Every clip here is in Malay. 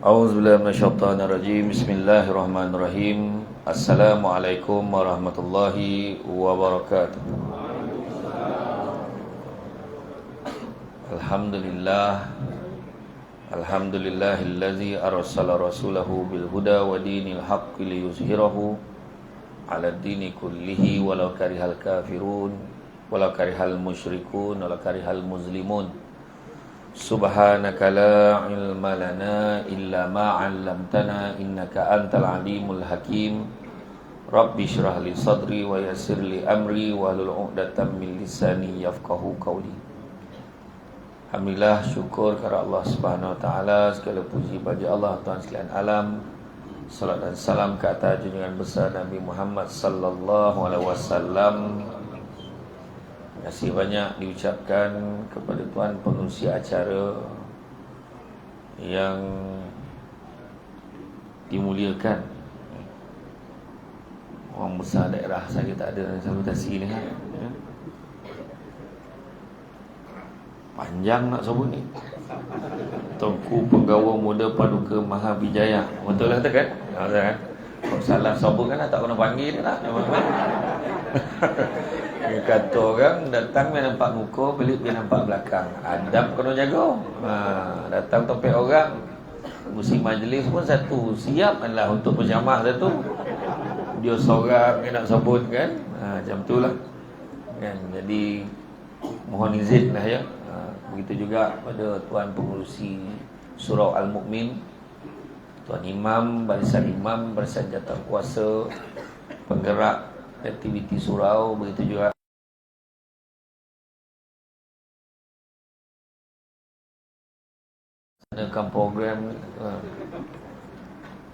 A'udzubillahi minasyaitonirrajim. Bismillahirrahmanirrahim. Assalamualaikum warahmatullahi wabarakatuh. Alhamdulillah. Alhamdulillahillazi arsala rasulahu bil huda wa dinil haqqi liyuzhirahu 'ala dini kullihi walau karihal kafirun walau karihal musyrikun walau karihal muslimun. Subhanaka la ilma lana illa ma 'allamtana innaka antal alimul hakim. Rabbi shrah li sadri wa yassir li amri wahlul 'uqdatam min lisani yafqahu qawli. Alhamdulillah, syukur kepada Allah Subhanahu wa taala, segala puji bagi Allah Tuhan sekalian alam. Salat dan salam ke atas junjungan besar Nabi Muhammad sallallahu alaihi wasallam. Terima kasih banyak diucapkan kepada tuan pengurusi acara yang dimuliakan. Orang besar daerah saya tak ada salutasi ni kan. Panjang nak sebut ni. Tuanku Penggawa Muda Paduka Mahavijaya. Betul lah kata kan? Betul kan? Kalau salah sebut kan tak kena panggil lah. Dia kata orang datang dia nampak muka, pelik dia nampak belakang. Adab kena jaga. Datang topik orang, musim majlis pun satu. Siap lah untuk berjamaah satu. Dia seorang dia nak sebut kan. Macam tu lah kan? Jadi mohon izin lah ya. Begitu juga pada tuan pengurusi Surau Al-Mu'min, tuan imam, barisan jawatankuasa, penggerak aktiviti surau, begitu juga adakan program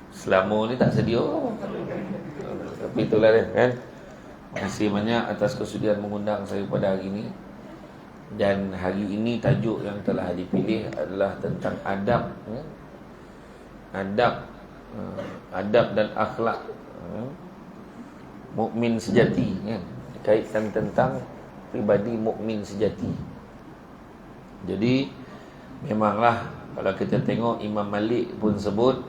selama ni tak sedia. Tapi itulah dia kan. Terima kasih banyak atas kesudian mengundang saya pada hari ini. Dan hari ini tajuk yang telah dipilih adalah tentang adab, adab dan akhlak mukmin sejati kan? Kaitkan tentang pribadi mukmin sejati. Jadi memanglah kalau kita tengok Imam Malik pun sebut,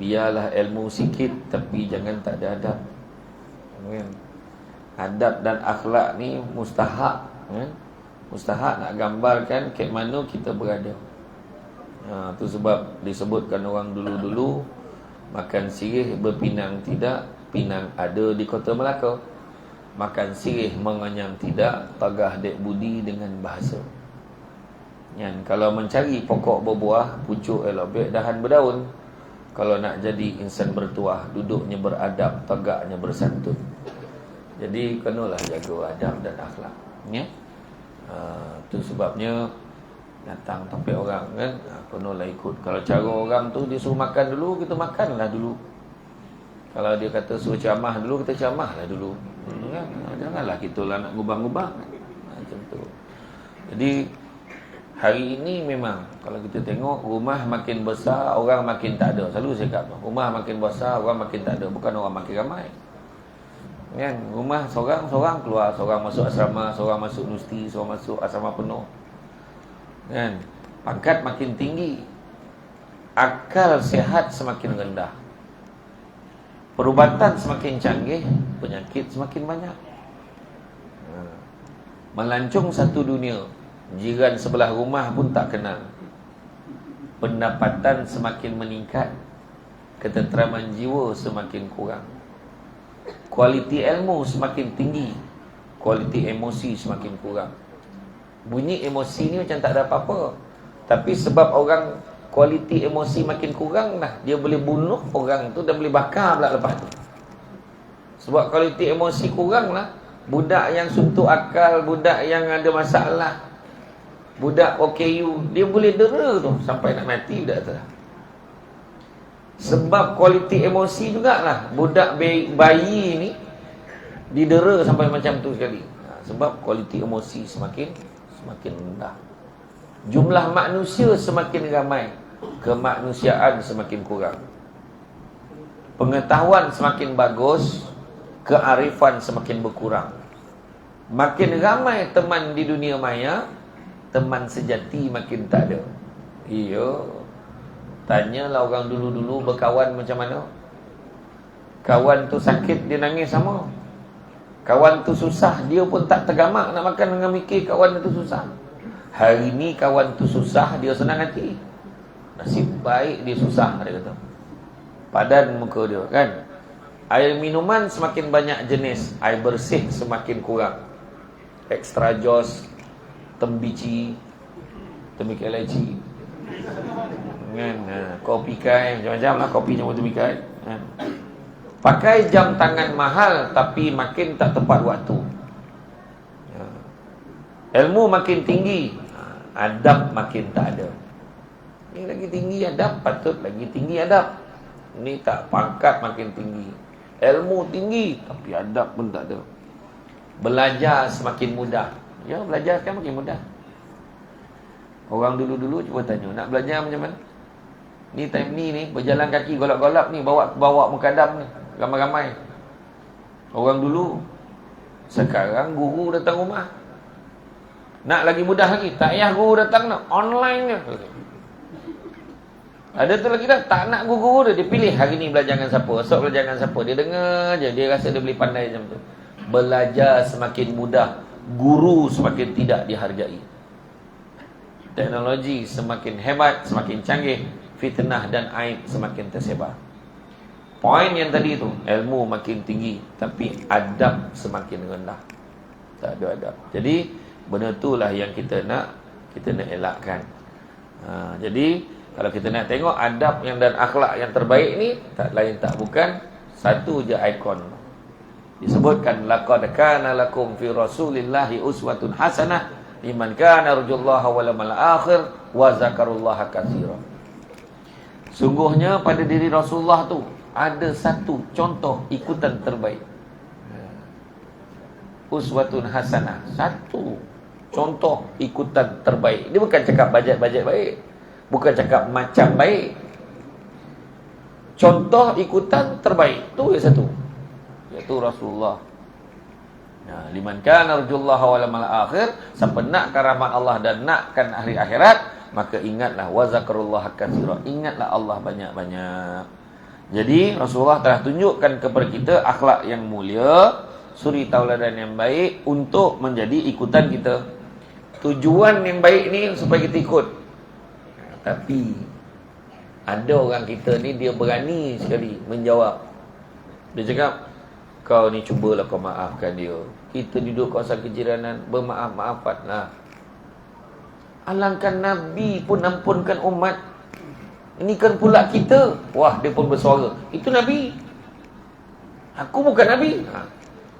biarlah ilmu sikit tapi jangan tak ada adab kan? Adab dan akhlak ni mustahak kan? Mustahak nak gambarkan ke mana kita berada. Tu sebab disebutkan orang dulu-dulu, makan sirih berpinang tidak, pinang ada di kota Melaka. Makan sirih mengenyang tidak, tagah dek budi dengan bahasa. Kalau mencari pokok berbuah, pucuk elok dahan berdaun. Kalau nak jadi insan bertuah, duduknya beradab, tegaknya bersantun. Jadi kenalah jaga adab dan akhlak ya. Tu sebabnya datang topik orang kan, kenalah ikut. Kalau cara orang tu dia suruh makan dulu, kita makanlah dulu. Kalau dia kata suruh ceramah dulu, kita ceramahlah dulu kan? Janganlah kita lah nak ngubah-ngubah macam tu. Jadi hari ini memang kalau kita tengok rumah makin besar, orang makin tak ada. Selalu saya kata rumah makin besar, orang makin tak ada. Bukan orang makin ramai kan? Rumah seorang keluar, seorang masuk asrama, seorang masuk universiti, seorang masuk asrama penuh kan? Pangkat makin tinggi, akal sihat semakin rendah, perubatan semakin canggih, penyakit semakin banyak. Melancung satu dunia, jiran sebelah rumah pun tak kenal. Pendapatan semakin meningkat, ketenteraman jiwa semakin kurang. Kualiti ilmu semakin tinggi, kualiti emosi semakin kurang. Bunyi emosi ni macam tak ada apa-apa, tapi sebab orang kualiti emosi makin kurang lah, dia boleh bunuh orang tu dan boleh bakar pula lepas tu. Sebab kualiti emosi kurang lah. Budak yang suntuk akal, budak yang ada masalah, budak OKU, dia boleh dera tu sampai nak mati budak tu. Sebab kualiti emosi jugalah budak bayi ni didera sampai macam tu sekali. Sebab kualiti emosi semakin rendah. Jumlah manusia semakin ramai, kemanusiaan semakin kurang. Pengetahuan semakin bagus, kearifan semakin berkurang. Makin ramai teman di dunia maya, teman sejati makin tak ada. Iya. Tanyalah orang dulu-dulu berkawan macam mana. Kawan tu sakit, dia nangis sama. Kawan tu susah, dia pun tak tergamak nak makan dengan mikir kawan tu susah. Hari ni kawan tu susah, dia senang hati. Nasib baik dia susah, dia kata. Padan muka dia, kan? Air minuman semakin banyak jenis, air bersih semakin kurang. Extra jos, tembici, tembikai leci, kan? Kopi kai, macam-macam lah kopi campur tembikai, kan? Pakai jam tangan mahal tapi makin tak tepat waktu. Ilmu makin tinggi, adab makin tak ada. Ni lagi tinggi adab, patut lagi tinggi adab. Ni tak, pangkat makin tinggi. Ilmu tinggi tapi adab pun tak ada. Belajar semakin mudah. Ya, belajar sekarang makin mudah. Orang dulu-dulu cuba tanya, nak belajar macam mana? Ni time ni berjalan kaki golap-golap ni, bawa mukadam ni, ramai-ramai. Orang dulu. Sekarang guru datang rumah. Nak lagi mudah lagi, tak payah guru datang, nak online je. Ada tu lagi dah, tak nak guru dia pilih hari ni belajar dengan siapa, esok belajar dengan siapa. Dia dengar je, dia rasa dia boleh pandai macam tu. Belajar semakin mudah, guru semakin tidak dihargai. Teknologi semakin hebat, semakin canggih, fitnah dan aib semakin tersebar. Poin yang tadi tu, ilmu makin tinggi tapi adab semakin rendah. Tak ada adab. Jadi benda itulah yang kita nak elakkan. Jadi kalau kita nak tengok adab yang dan akhlak yang terbaik ni, tak lain tak bukan satu je ikon. Disebutkan laqad kana lakum fi rasulillahi uswatun hasanah liman kana yarjullaha wal yawmal akhir wa zakarullaha katsiran. Sungguhnya pada diri Rasulullah tu ada satu contoh ikutan terbaik. Uswatun hasanah, satu contoh ikutan terbaik. Dia bukan cakap bajet-bajet baik, bukan cakap macam baik. Contoh ikutan terbaik tu yang satu, iaitu Rasulullah. Liman kana yarjullaha wal yawmal akhir, siapa nak rahmat Allah dan nakkan hari akhirat, maka ingatlah wa zakarullaha katsiran, ingatlah Allah banyak-banyak. Jadi Rasulullah telah tunjukkan kepada kita akhlak yang mulia, suri tauladan yang baik untuk menjadi ikutan kita. Tujuan yang baik ni supaya kita ikut. Tapi ada orang kita ni dia berani sekali menjawab. Dia cakap, kau ni cubalah kau maafkan dia. Kita duduk kawasan kejiranan, bermaaf-maafatlah. Alangkah Nabi pun ampunkan umat, ini kan pula kita. Wah, dia pun bersuara, itu Nabi, aku bukan Nabi.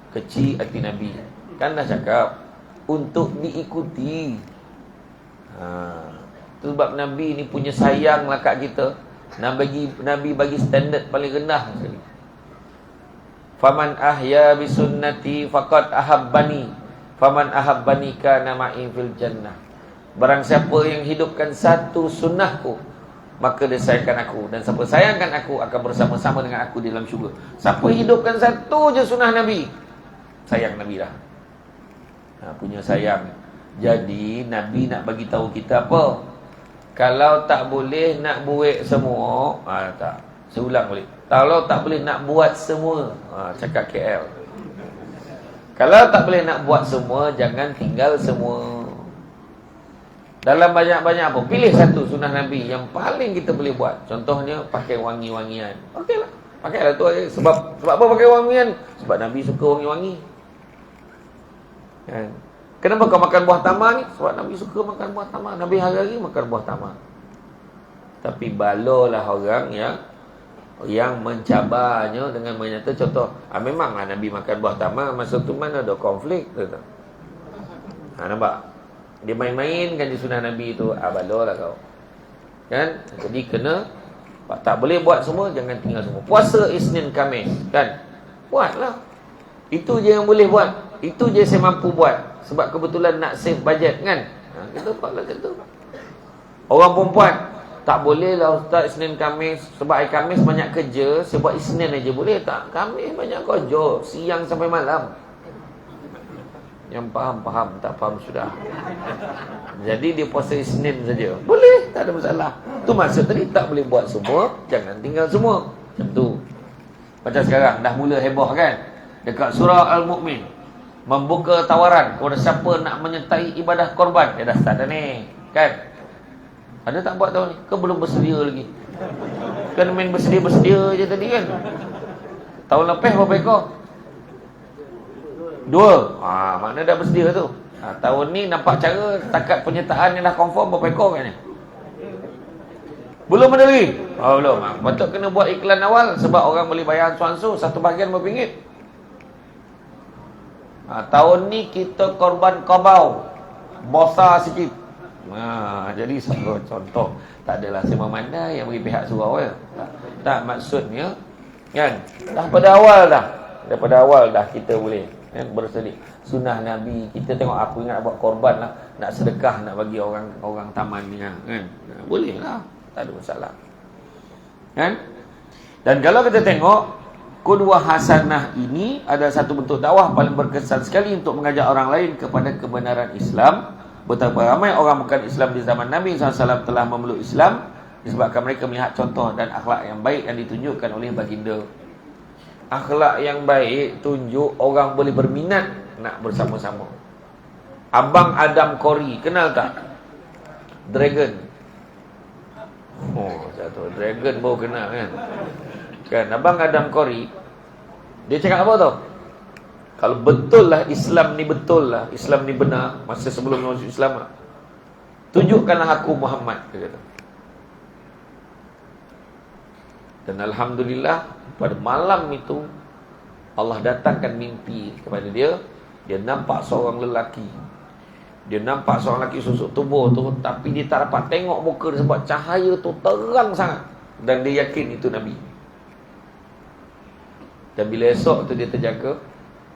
Kecil hati Nabi. Kan dah cakap untuk diikuti. Sebab Nabi ni punya sayang lah kat kita. Nabi bagi standard paling rendah sekali. Faman ahya bisunnati faqad ahabbani, faman ahabbani kana ma'i fil jannah. Barang siapa yang hidupkan satu sunnahku, maka dia sayangkan aku, dan siapa sayangkan aku akan bersama-sama dengan aku di dalam syurga. Siapa hidupkan satu je sunnah Nabi, sayang Nabi dah. Punya sayang. Jadi Nabi nak bagi tahu kita apa? Kalau tak boleh nak buat semua, tak. Saya ulang balik. Kalau tak boleh nak buat semua, cakap KL. Kalau tak boleh nak buat semua, jangan tinggal semua. Dalam banyak-banyak apa, pilih satu sunnah Nabi yang paling kita boleh buat. Contohnya pakai wangi-wangian. Okeylah, pakailah tu aja. Sebab apa pakai wangian? Sebab Nabi suka wangi-wangi. Kan? Kenapa kau makan buah tamar ni? Sebab Nabi suka makan buah tamar. Nabi hari-hari makan buah tamar. Tapi balolah orang yang mencabarnya dengan menyata contoh. Memanglah Nabi makan buah tamar, masa tu mana ada konflik tu. Nampak? Dia main-main kan je sunnah Nabi tu. Balolah kau. Kan? Jadi kena, tak boleh buat semua, jangan tinggal semua. Puasa Isnin Khamis, kan? Buatlah. Itu je yang boleh buat. Itu je saya mampu buat. Sebab kebetulan nak save budget, kan? Kita buatlah macam tu. Orang perempuan, tak boleh lah Ustaz Isnin Khamis, sebab hari Khamis banyak kerja, saya buat Isnin aja. Boleh tak? Khamis banyak kerja, siang sampai malam. Yang faham, tak faham sudah. Jadi dia puasa Isnin saja. Boleh, tak ada masalah. Tu maksud tadi, tak boleh buat semua, jangan tinggal semua. Macam tu. Macam sekarang, dah mula heboh kan? Dekat surah Al-Mu'min, membuka tawaran kepada siapa nak menyertai ibadah korban. Dia dah start dah ni, kan? Ada tak buat tahun ni? Ke belum bersedia lagi? Kan main bersedia-bersedia je tadi kan? Tahun lepas berapa ekor? 2. Makna dah bersedia tu. Tahun ni nampak cara takat penyertaan yang dah confirm berapa ekor kan ni? Belum ada lagi? Belum. Patut kena buat iklan awal sebab orang boleh bayar ansu-ansu satu bahagian RM1. Tahun ni kita korban kabau. Bosa sikit. Jadi satu contoh. Tak adalah saya memandai yang bagi pihak surau ya. Tak maksudnya kan? Daripada awal dah kita boleh bersedia. Sunnah Nabi, kita tengok aku ingat buat korban lah, nak sedekah, nak bagi orang taman ni kan. Boleh lah, tak ada masalah. Kan? Dan kalau kita tengok Qudwah Hasanah ini ada satu bentuk dakwah paling berkesan sekali untuk mengajak orang lain kepada kebenaran Islam. Betapa ramai orang bukan Islam di zaman Nabi SAW telah memeluk Islam disebabkan mereka melihat contoh dan akhlak yang baik yang ditunjukkan oleh baginda. Akhlak yang baik tunjuk orang boleh berminat nak bersama-sama. Abang Adam Kori, kenal tak? Dragon. Satu Dragon baru kenal kan? Kan Abang Adam Kori, dia cakap apa tau? Kalau betul lah Islam ni benar, masa sebelum masuk Islam lah, tunjukkanlah aku Muhammad, dia kata. Dan alhamdulillah pada malam itu Allah datangkan mimpi kepada dia. Dia nampak seorang lelaki. Dia nampak seorang lelaki susuk tubuh tu, tapi dia tak dapat tengok muka dia sebab cahaya tu terang sangat. Dan dia yakin itu Nabi. Dan bila esok tu dia terjaga,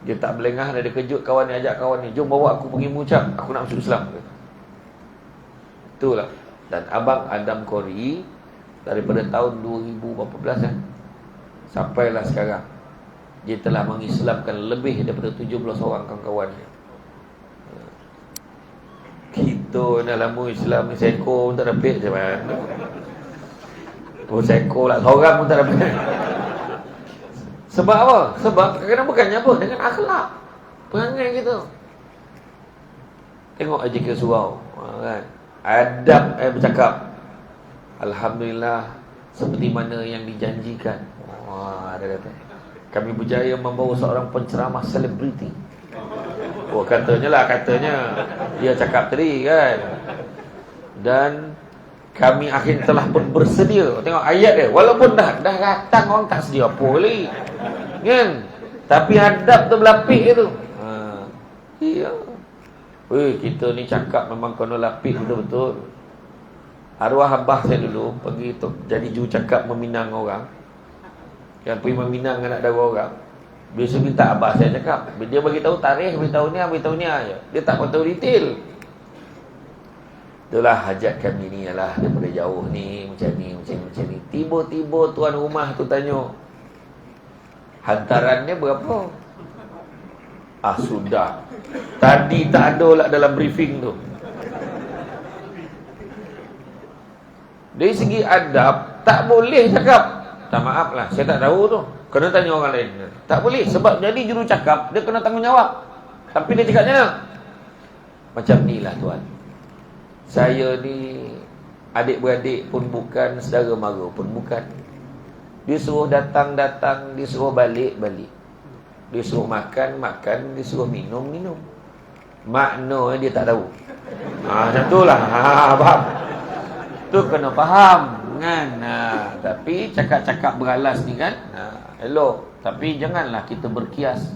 dia tak belengah, dia kejut kawan ni, ajak kawan ni, jom bawa aku pergi mengucap, aku nak masuk Islam. Itulah. Dan Abang Adam Kori daripada tahun 2014 kan, sampailah sekarang dia telah mengislamkan lebih daripada 17 orang kawan-kawan dia. Kita nak lama Islam ni seko pun tak dapat macam mana. Seko lah seorang pun tak dapat. Sebab apa? Sebab kadang-kadang bukannya apa, dengan akhlak perangai kita. Tengok aja ke surau kan, adab bercakap, alhamdulillah seperti mana yang dijanjikan. Dia kata kami berjaya membawa seorang penceramah selebriti. Katanya dia cakap tadi kan. Dan kami akhirnya telah pun bersedia. Tengok ayat dia, walaupun dah datang orang tak sedia apa lagi kan, tapi adab tu berlapik tu. Iya. Kita ni cakap memang kena lapik betul-betul. Arwah abah saya dulu pergi tu jadi juru cakap meminang orang. Yang pergi meminang anak dara orang. Biasa minta abah saya cakap, dia bagi tahu tarikh, beritahu ni aja. Dia tak tahu detail. Itulah hajat kami ni ialah daripada jauh ni macam ni. Tiba-tiba tuan rumah tu tanya, hantarannya berapa? Sudah. Tadi tak ada lah dalam briefing tu. Dari segi adab tak boleh cakap, tak maaf lah, saya tak tahu tu, kena tanya orang lain. Tak boleh, sebab jadi juru cakap dia kena tanggungjawab. Tapi dia cakap macam macam ni lah tuan, saya ni adik-beradik pun bukan, saudara mara pun bukan. Dia suruh datang-datang, dia suruh balik-balik, dia suruh makan-makan, dia suruh minum-minum. Makna dia tak tahu. Macam tu lah. Faham? Tu kena faham kan. Tapi cakap-cakap beralas ni kan, elok. Tapi janganlah kita berkias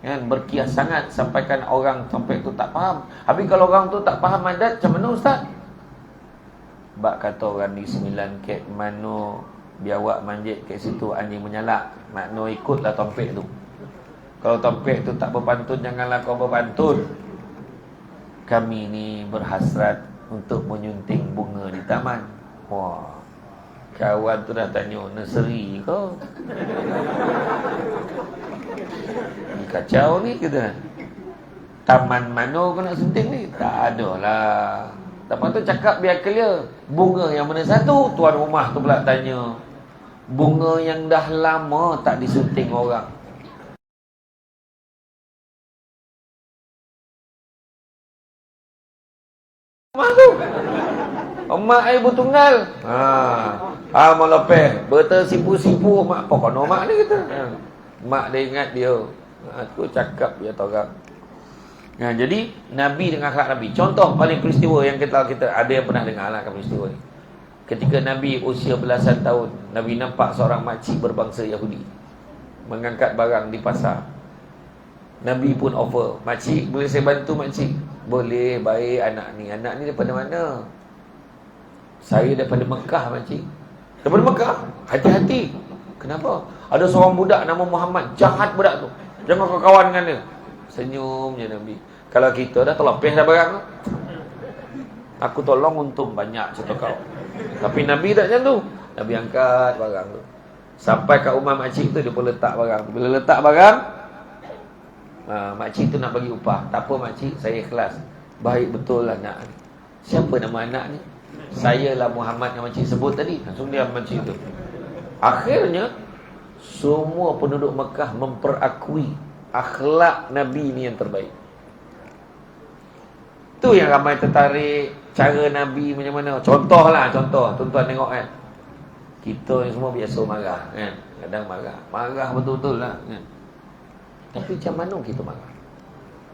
kan, berkias sangat sampaikan orang sampai tu tak faham. Habis kalau orang tu tak faham adat, macam mana ustaz? Bak kata orang di 9 kek mano biawak manjit kat situ anjing menyalak. Makna ikutlah tompek tu. Kalau tompek tu tak berpantun, janganlah kau berpantun. Kami ni berhasrat untuk menyunting bunga di taman. Kawan tu dah tanya, nursery ke? Kacau ni kita. taman mana kau nak sunting ni? Tak ada lah. Lepas tu cakap biar clear. Bunga yang mana satu? Tuan rumah tu pula tanya. Bunga yang dah lama tak disunting orang. Mak tu. Mak air bertunggal. Malapeh. Bertersipu-sipu mak. Pokoknya mak ni kata. Mak dia ingat dia. Aku cakap dia orang. Jadi Nabi dengan akhlak Nabi. Contoh paling peristiwa yang kita ada yang pernah dengar lah peristiwa ni. Ketika Nabi usia belasan tahun, Nabi nampak seorang makcik berbangsa Yahudi mengangkat barang di pasar. Nabi pun offer, "Makcik, boleh saya bantu makcik?" "Boleh, baik anak ni. Anak ni daripada mana?" "Saya daripada Mekah, makcik." "Daripada Mekah? Hati-hati." "Kenapa?" "Ada seorang budak nama Muhammad. Jahat budak tu. Jangan kau kawan dengan dia." Senyum je Nabi. Kalau kita dah terlepih dah barang tu. Aku tolong untung banyak cerita kau. Tapi Nabi tak macam tu. Nabi angkat barang tu. Sampai kat rumah makcik tu, dia pun letak barang tu. Bila letak barang, makcik tu nak bagi upah. "Tak apa makcik, saya ikhlas." "Baik betul lah nak." "Siapa nama anak ni?" "Saya lah Muhammad yang makcik sebut tadi." Langsung diam makcik tu. Akhirnya semua penduduk Mekah memperakui akhlak Nabi ni yang terbaik. Tu yang ramai tertarik. Cara Nabi macam mana. Contoh tuan-tuan tengok kan. Kita ni semua biasa marah kan. Kadang marah betul-betul lah kan. Tapi macam mana kita marah?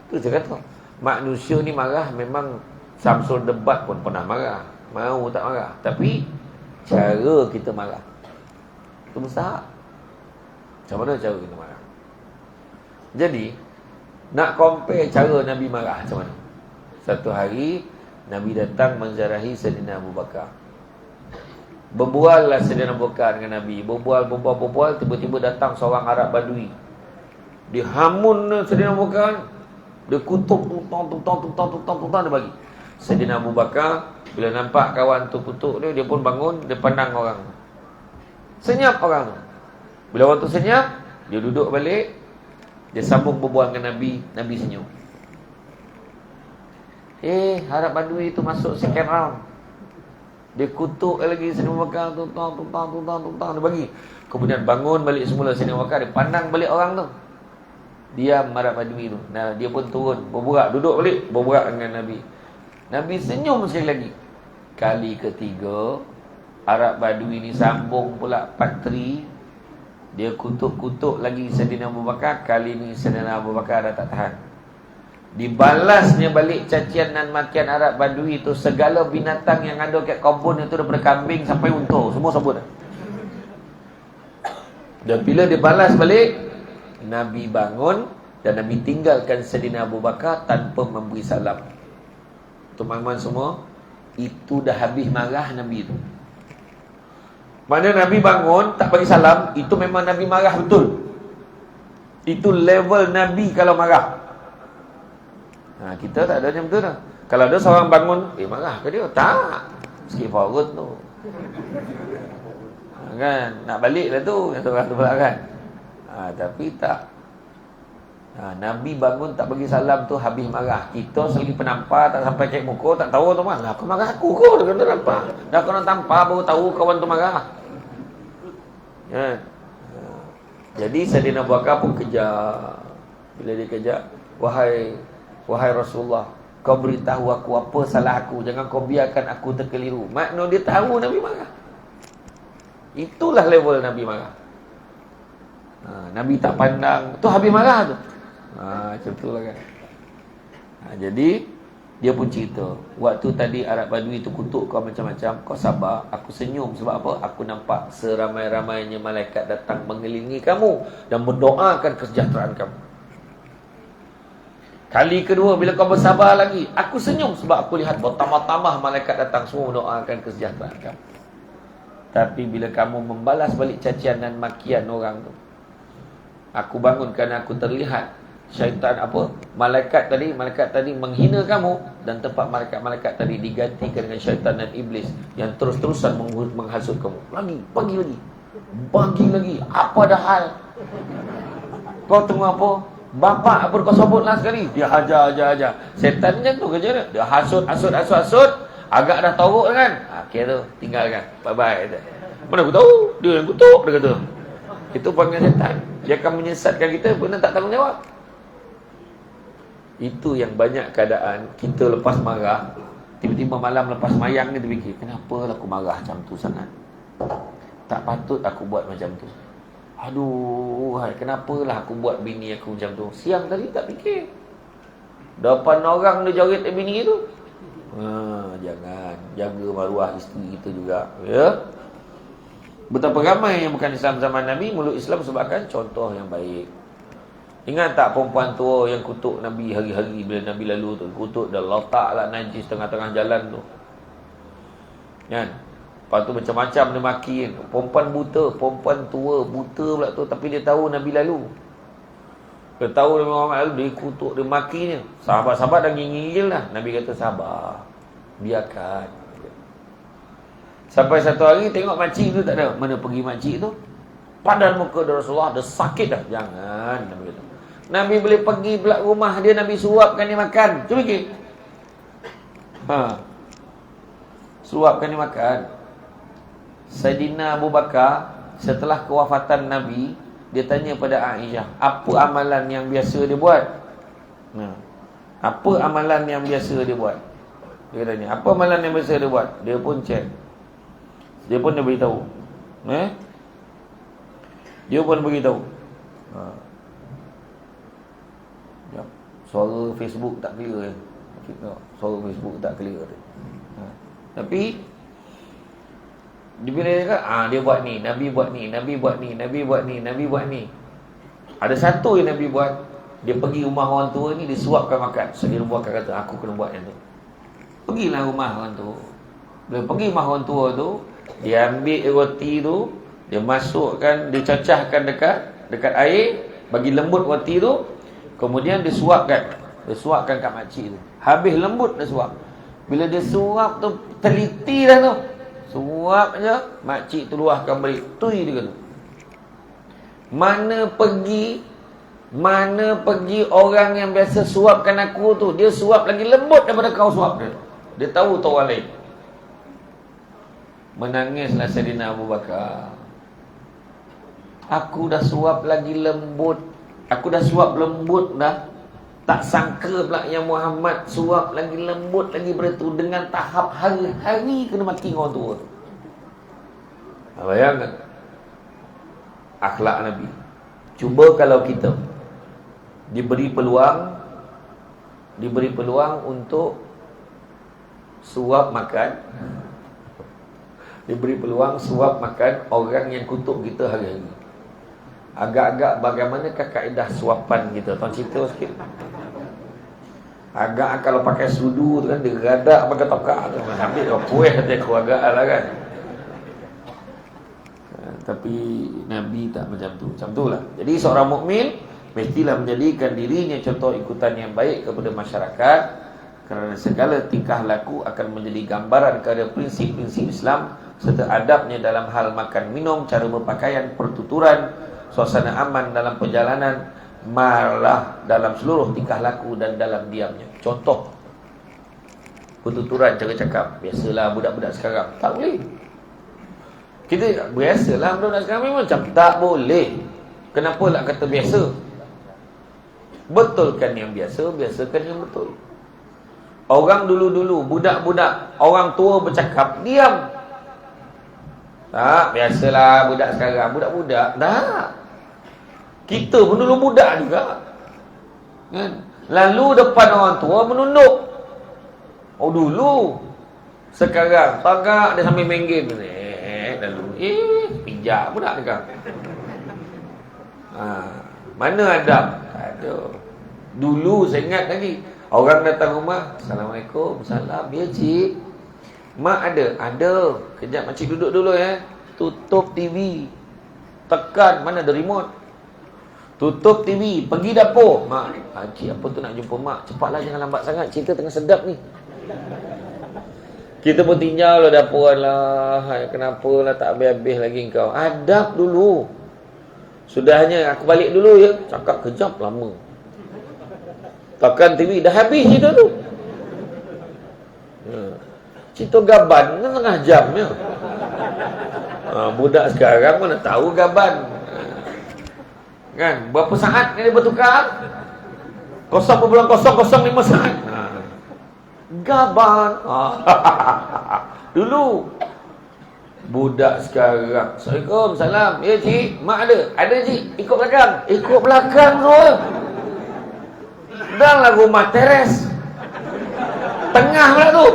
Tu saya kata, manusia ni marah memang. Samsul Debat pun pernah marah. Mau tak marah. Tapi cara kita marah itu mustahak. Macam mana cara kita marah? Jadi nak compare cara Nabi marah macam mana. Satu hari Nabi datang menziarahi Sayyidina Abu Bakar. Berbual lah Sayyidina Abu Bakar dengan Nabi. Berbual, tiba-tiba datang seorang Arab Badui. Dia hamun Sayyidina Abu Bakar. Dia kutuk, tutang, dia bagi. Sayyidina Abu Bakar bila nampak kawan tu kutuk dia pun bangun, dia pandang orang. Senyap orang tu. Bila orang tu senyap, dia duduk balik. Dia sambung berbual dengan Nabi. Nabi senyum. Arab Badui tu masuk second round. Dia kutuk lagi Sayyidina Abu Bakar, tutang, dia bagi. Kemudian bangun balik semula Sayyidina Abu Bakar. Dia pandang balik orang tu. Diam Arab Badui tu. Dia pun turun, berbual, duduk balik, berbual dengan Nabi. Nabi senyum sekali lagi. Kali ketiga, Arab Badui ni sambung pula patri. Dia kutuk-kutuk lagi Sayyidina Abu Bakar. Kali ni Sayyidina Abu Bakar dah tak tahan. Dibalasnya balik cacian dan makian Arab Badui itu. Segala binatang yang ada kat kebun itu, daripada kambing sampai unta, semua sebut. Dan bila dia balas balik, Nabi bangun dan Nabi tinggalkan Sayyidina Abu Bakar tanpa memberi salam. Teman-teman semua, itu dah habis marah Nabi itu. Mana Nabi bangun tak bagi salam, itu memang Nabi marah betul. Itu level Nabi kalau marah. Kita tak ada macam tu dah. Kalau ada seorang bangun, marah ke dia? Tak. Skip forward tu. Kan? Nak balik lah tu. Yang seorang tu pula kan. Tapi tak. Nabi bangun tak bagi salam tu habis marah. Kita selagi penampar tak sampai cek muka, tak tahu tu mana. Kau marah aku kau dia kena tampar. Dah kena tampar baru tahu kawan tu marah. Ya. Jadi Sayyidina Abu Bakar pun kejar. Bila dia kejar, Wahai Rasulullah, kau beritahu aku apa salah aku. Jangan kau biarkan aku terkeliru. Makna dia tahu Nabi marah. Itulah level Nabi marah. Nabi tak pandang. Tu habis marah tu. Macam tu lah kan. Jadi dia pun cerita, waktu tadi Arab Badui tu kutuk kau macam-macam, kau sabar. Aku senyum sebab apa? Aku nampak seramai-ramainya malaikat datang mengelilingi kamu dan mendoakan kesejahteraan kamu. Kali kedua bila kau bersabar lagi, aku senyum sebab aku lihat bertambah-tambah malaikat datang semua mendoakan kesejahteraan kamu. Tapi bila kamu membalas balik cacian dan makian orang tu, aku bangun kerana aku terlihat syaitan malaikat tadi menghina kamu, dan tempat malaikat tadi digantikan dengan syaitan dan iblis yang terus-terusan menghasut kamu. Bagi lagi. Apa dah hal? Kau tunggu apa? Bapak berkosabutlah sekali. Dia hajar. Setan macam tu kerja dia. Dia hasut. Agak dah teruk kan. Okay tu, tinggalkan. Bye-bye. Mana aku tahu? Dia yang kutuk, dia kata. Itu panggil setan. Dia akan menyesatkan kita, benda tak tanggung jawab. Itu yang banyak keadaan kita lepas marah, tiba-tiba malam lepas mayang ni terfikir, kenapa aku marah macam tu sangat? Tak patut aku buat macam tu. Aduh, kenapalah aku buat bini aku macam tu? Siang tadi tak fikir. Depan orang dia joget bini tu. Jangan, jaga maruah isteri kita juga, ya. Betapa ramai yang bukan Islam zaman Nabi meluk Islam sebabkan contoh yang baik. Ingat tak perempuan tua yang kutuk Nabi hari-hari bila Nabi lalu tu, kutuk dah letaklah najis tengah-tengah jalan tu. Kan? Lepas tu macam-macam dia maki kan. Perempuan buta, perempuan tua buta pula tu, tapi dia tahu Nabi lalu. Dia tahu Nabi Muhammad lalu, dia kutuk, dia makinya. Sahabat-sahabat dah ngingil lah. Nabi kata sabar, biarkan. Sampai satu hari tengok makcik tu tak ada. Mana pergi makcik tu? Padan muka dia Rasulullah, dia sakit dah. Jangan, Nabi kata. Nabi boleh pergi pula rumah dia, Nabi suapkan dia makan. Cuba fikir. Suapkan dia makan. Sayyidina Abu Bakar setelah kewafatan Nabi, dia tanya pada Aisyah, apa amalan yang biasa dia buat? Apa amalan yang biasa dia buat? Dia tanya, apa amalan yang biasa dia buat? Dia pun check. Dia pun dia beritahu. Dia pun beritahu. Suara Facebook tak clear. Suara Facebook tak clear. Tapi bila dia kata, dia buat ni, Nabi buat ni, Nabi buat ni, Nabi buat ni, Nabi buat ni. Ada satu yang Nabi buat. Dia pergi rumah orang tua ni, dia suapkan makan. So dia buat kata, aku kena buat yang tu. Pergilah rumah orang tu. Bila pergi rumah orang tua tu, dia ambil roti tu, dia masukkan, dia cacahkan dekat air, bagi lembut roti tu, kemudian dia suapkan kat makcik tu. Habis lembut dia suap. Bila dia suap tu, teliti dah tu. Suap je, makcik tu luahkan balik. Tui dia kata. Mana pergi orang yang biasa suapkan aku tu, dia suap lagi lembut daripada kau suap dia. Dia tahu tu orang lain. Menangislah Sayyidina Abu Bakar. Aku dah suap lagi lembut. Aku dah suap lembut dah. Tak sangka pula yang Muhammad suap lagi lembut lagi beritu dengan tahap hari-hari kena mati orang tua tu. Bayangkan akhlak Nabi. Cuba kalau kita diberi peluang untuk suap makan, diberi peluang suap makan orang yang kutuk kita hari-hari. Agak-agak bagaimanakah kaedah suapan kita? Tuan cerita sikit. Agak kalau pakai sudu tu kan, dia radak pakai tokak tu. Ambil puih dia keluarga lah kan. Tapi Nabi tak macam tu. Macam tu lah. Jadi seorang mukmin mestilah menjadikan dirinya contoh ikutan yang baik kepada masyarakat, kerana segala tingkah laku akan menjadi gambaran kepada prinsip-prinsip Islam serta adabnya dalam hal makan minum, cara berpakaian, pertuturan, suasana aman dalam perjalanan, malah dalam seluruh tingkah laku dan dalam diamnya. Contoh pertuturan, cara cakap. Biasalah budak-budak sekarang tak boleh. Kita biasalah budak-budak sekarang memang macam tak boleh. Kenapa nak kata biasa? Betulkan yang biasa, biasakan yang betul. Orang dulu-dulu, budak-budak, orang tua bercakap, diam. Tak, biasalah budak sekarang. Budak-budak, tak. Kita pun dulu budak juga kan? Lalu depan orang tua menunduk. Oh dulu. Sekarang tagak dia sambil main game. Lalu pijak budak dekat. Mana adab? Tak ada. Dulu saya ingat lagi, orang datang rumah, Assalamualaikum. Salam. Ya cik, mak ada? Ada. Kejap makcik duduk dulu ya. Tutup TV. Tekan, mana ada remote? Tutup TV, pergi dapur. Mak, cik apa tu nak jumpa mak? Cepatlah, jangan lambat sangat, cerita tengah sedap ni. Kita pun tinggal lah dapur lah. Kenapa lah tak habis-habis lagi kau? Adab dulu. Sudahnya aku balik dulu ya. Cakap kejap lama. Tekan TV dah habis cerita tu. Cerita gaban kan tengah jamnya. Budak sekarang mana tahu gaban. Kan berapa saat ni dia bertukar? 0.005 saat. Gaban. Dulu budak sekarang. Assalamualaikum, salam. Ya cik, mak ada. Ada cik, ikut belakang. Ikut belakang tu. Dan lah rumah teres. Tengah pula tu.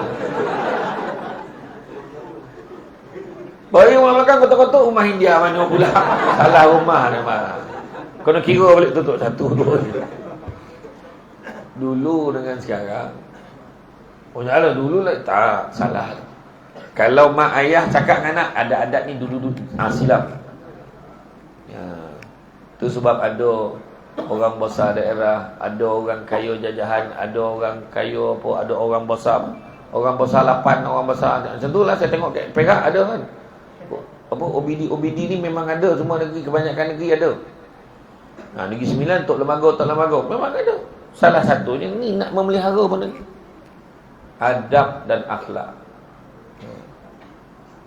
Bagi rumah belakang kotak-kotak rumah India mana pula. Salah rumah dia marah. Kena kira balik tutup satu dua. Dulu dengan sekarang. Oh nyala dulu lah tak salah. Kalau mak ayah cakap dengan anak ada adat ni dulu-dulu silap. Ya. Tu sebab ada orang besar daerah, ada orang kaya jajahan, ada orang kaya apa, ada orang besar 8, orang besar. Macam tu lah saya tengok kat Perak ada kan. Apa OBD ni memang ada semua negeri, kebanyakan negeri ada. Negeri Sembilan Tok Lembaga memang ada. Salah satunya ni nak memelihara benda ni. Adab dan akhlak.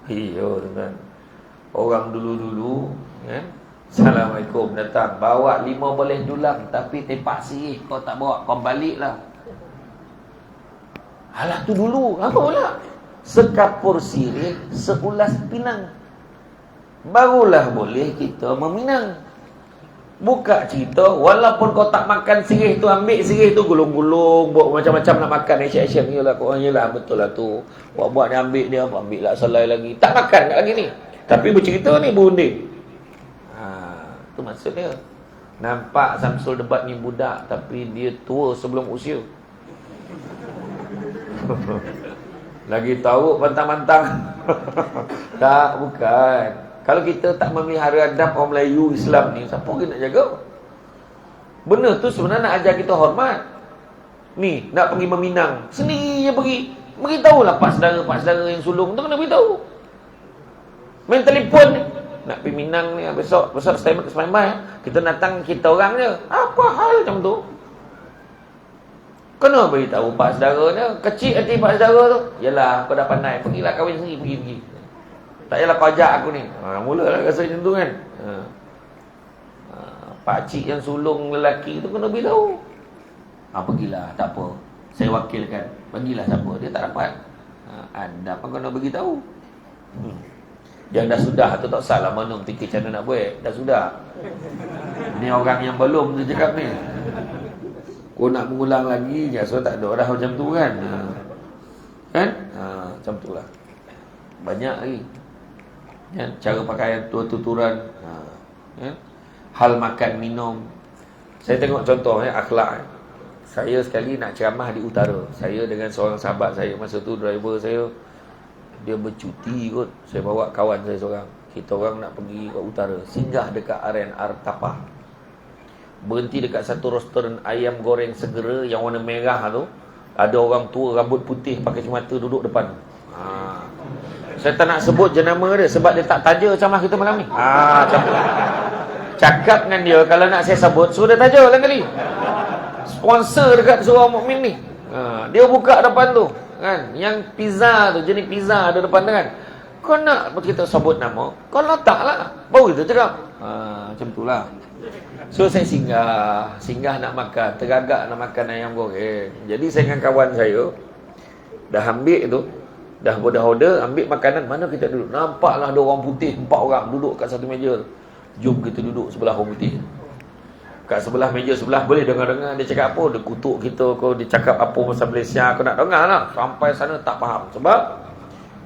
Iya tuan. Orang dulu-dulu kan. Assalamualaikum datang bawa 5 boleh dulang tapi tepak sirih kau tak bawa kau baliklah. Alah tu dulu apa pula? Sekapur sirih seulas pinang. Barulah boleh kita meminang. Buka cerita walaupun kau tak makan sirih tu, ambil sirih tu gulung-gulung, buat macam-macam nak makan action yalah kau yalah betul lah tu. Buat dia ambil lah selai lagi. Tak makan kat lagi ni. Tapi bercerita ni berunding. Tu maksudnya. Nampak Samsul debat ni budak tapi dia tua sebelum usia. Lagi tahu pantang-pantang. Tak, bukan. Kalau kita tak memelihara adab orang Melayu Islam ni, siapa kita nak jaga? Benda tu sebenarnya nak ajar kita hormat. Ni, nak pergi meminang, sendiri je pergi. Beritahulah pak saudara yang sulung tu kena beritahu. Main telefon ni, nak pergi Minang ni, besok standby, kita datang kita orang je. Apa hal macam tu? Kena beritahu pak saudaranya. Kecil hati pak saudara tu. Yalah, kau dah pandai, pergilah kahwin sendiri, pergi. Tak payahlah kau ajak aku ni. Mulalah rasa macam tu kan. Pakcik yang sulung lelaki tu kena beritahu. Pergilah, tak apa. Saya wakilkan. Bagilah siapa. Dia tak dapat. Anda pun kena beritahu. Yang dah sudah tu tak salah mana fikir macam mana nak buat. Dah sudah. Ni orang yang belum tu cakap ni. Kau nak mengulang lagi, so tak ada orang macam tu kan. Kan? Macam tu lah. Banyak lagi. Ya, cara pakaian, tuturan, ya. Hal makan, minum. Saya tengok contoh akhlak. Saya sekali nak ceramah di utara. Saya dengan seorang sahabat saya, masa tu driver saya, dia bercuti kot. Saya bawa kawan saya seorang. Kita orang nak pergi ke utara. Singgah dekat RNR Tapah. Berhenti dekat satu restoran ayam goreng segera yang warna merah tu. Ada orang tua rambut putih pakai kacamata duduk depan. Saya tak nak sebut jenama dia sebab dia tak taja ceramah kita malam ni. Cakap dengan dia kalau nak saya sebut suruh dia taja lain kali. Sponsor dekat Surau Mukmin ni. Dia buka depan tu kan, yang pizza tu, jenis pizza ada depan tu kan. Kau nak kita sebut nama, kau letaklah. Baru kita cakap. Macam itulah. So saya singgah nak makan, tergagak nak makan ayam goreng. Jadi saya dengan kawan saya dah ambil tu, dah order, ambil makanan, mana kita duduk. Nampaklah ada orang putih 4 orang duduk kat satu meja. Jom kita duduk sebelah orang putih. Kat sebelah meja sebelah boleh dengar-dengar dia cakap apa, dia kutuk kita ke, dia cakap apa pasal Malaysia, aku nak dengar lah. Sampai sana tak faham sebab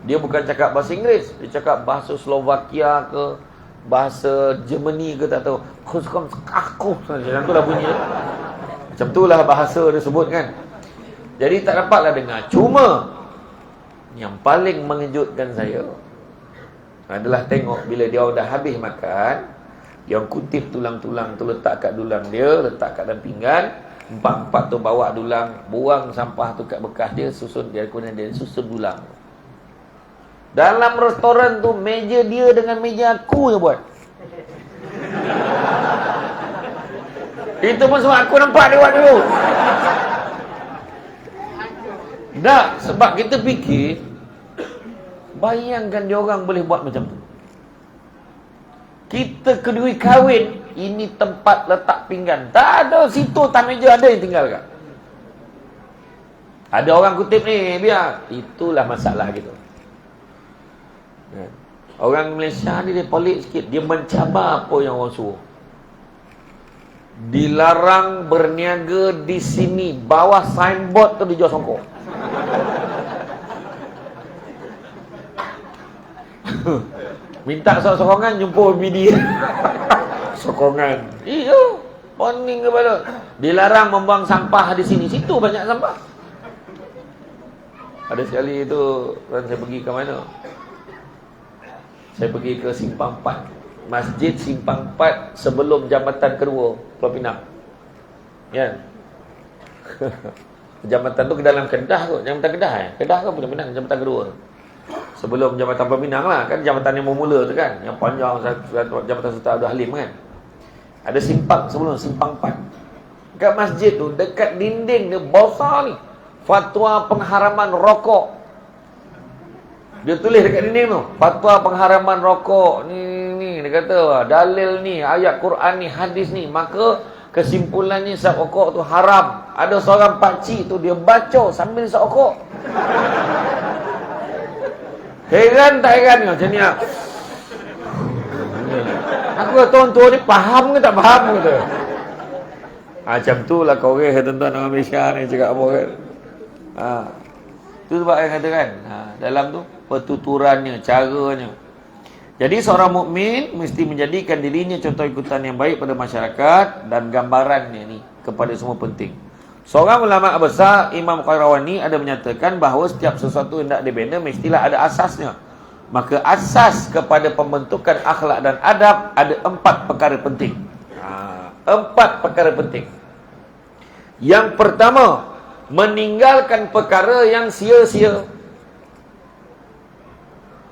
dia bukan cakap bahasa Inggeris, dia cakap bahasa Slovakia ke, bahasa Germany ke tak tahu. Aku macam tu lah bunyi. Macam tu lah bahasa dia sebut kan. Jadi tak dapatlah dengar. Cuma yang paling mengejutkan saya adalah tengok bila dia dah habis makan, yang kutip tulang-tulang tu letak kat dulang dia, letak kat dalam pinggan, 4 tu bawa dulang, buang sampah tu kat bekas dia, susun dia, kemudian dia susun dulang. Dalam restoran tu meja dia dengan meja aku je buat. Itu pun sebab aku nampak dia buat dulu. Tak, sebab kita fikir, bayangkan dia orang boleh buat macam tu. Kita kedua kahwin, ini tempat letak pinggan. Tak ada, situ atas meja ada yang tinggal kat. Ada orang kutip ni, biar. Itulah masalah kita. Orang Malaysia ni dia pelik sikit. Dia mencabar apa yang orang suruh. Dilarang berniaga di sini. Bawah signboard tu dijual songkok. Minta sokongan, jumpa media. Sokongan. Iya, warning kepala. Dilarang membuang sampah di sini. Situ banyak sampah. Ada sekali itu saya pergi ke mana? Saya pergi ke Simpang 4. Masjid Simpang 4 sebelum Jambatan Kedua, Pulau Pinang. Ya. Jambatan tu ke dalam Kedah kot. Jambatan Kedah Kedah ke Pulau Pinang, Jambatan Kedua. Sebelum Jambatan Pulau Pinang lah. Kan jambatan yang mula tu kan. Yang panjang, Jambatan Sultan Abdul Halim kan. Ada simpang sebelum, Simpang 4. Dekat masjid tu, dekat dinding dia besar ni, fatwa pengharaman rokok. Dia tulis dekat dinding tu, fatwa pengharaman rokok. Ni dia kata, dalil ni, ayat Quran ni, hadis ni. Maka kesimpulannya isap rokok tu haram. Ada seorang pakcik tu, dia baca sambil isap rokok. Heran tak heran macam ni lah. Aku kata orang tua ni faham ke tak faham kata. Macam tu lah korek tuan-tuan orang Malaysia ni cakap apa kan. Tu sebab saya kata kan, dalam tu pertuturannya, caranya. Jadi seorang mukmin mesti menjadikan dirinya contoh ikutan yang baik pada masyarakat, dan gambarannya ni kepada semua penting. Seorang ulama besar, Imam Qayrawani, ada menyatakan bahawa setiap sesuatu yang nak dibina mestilah ada asasnya. Maka asas kepada pembentukan akhlak dan adab ada 4 perkara penting. 4 perkara penting. Yang pertama, meninggalkan perkara yang sia-sia.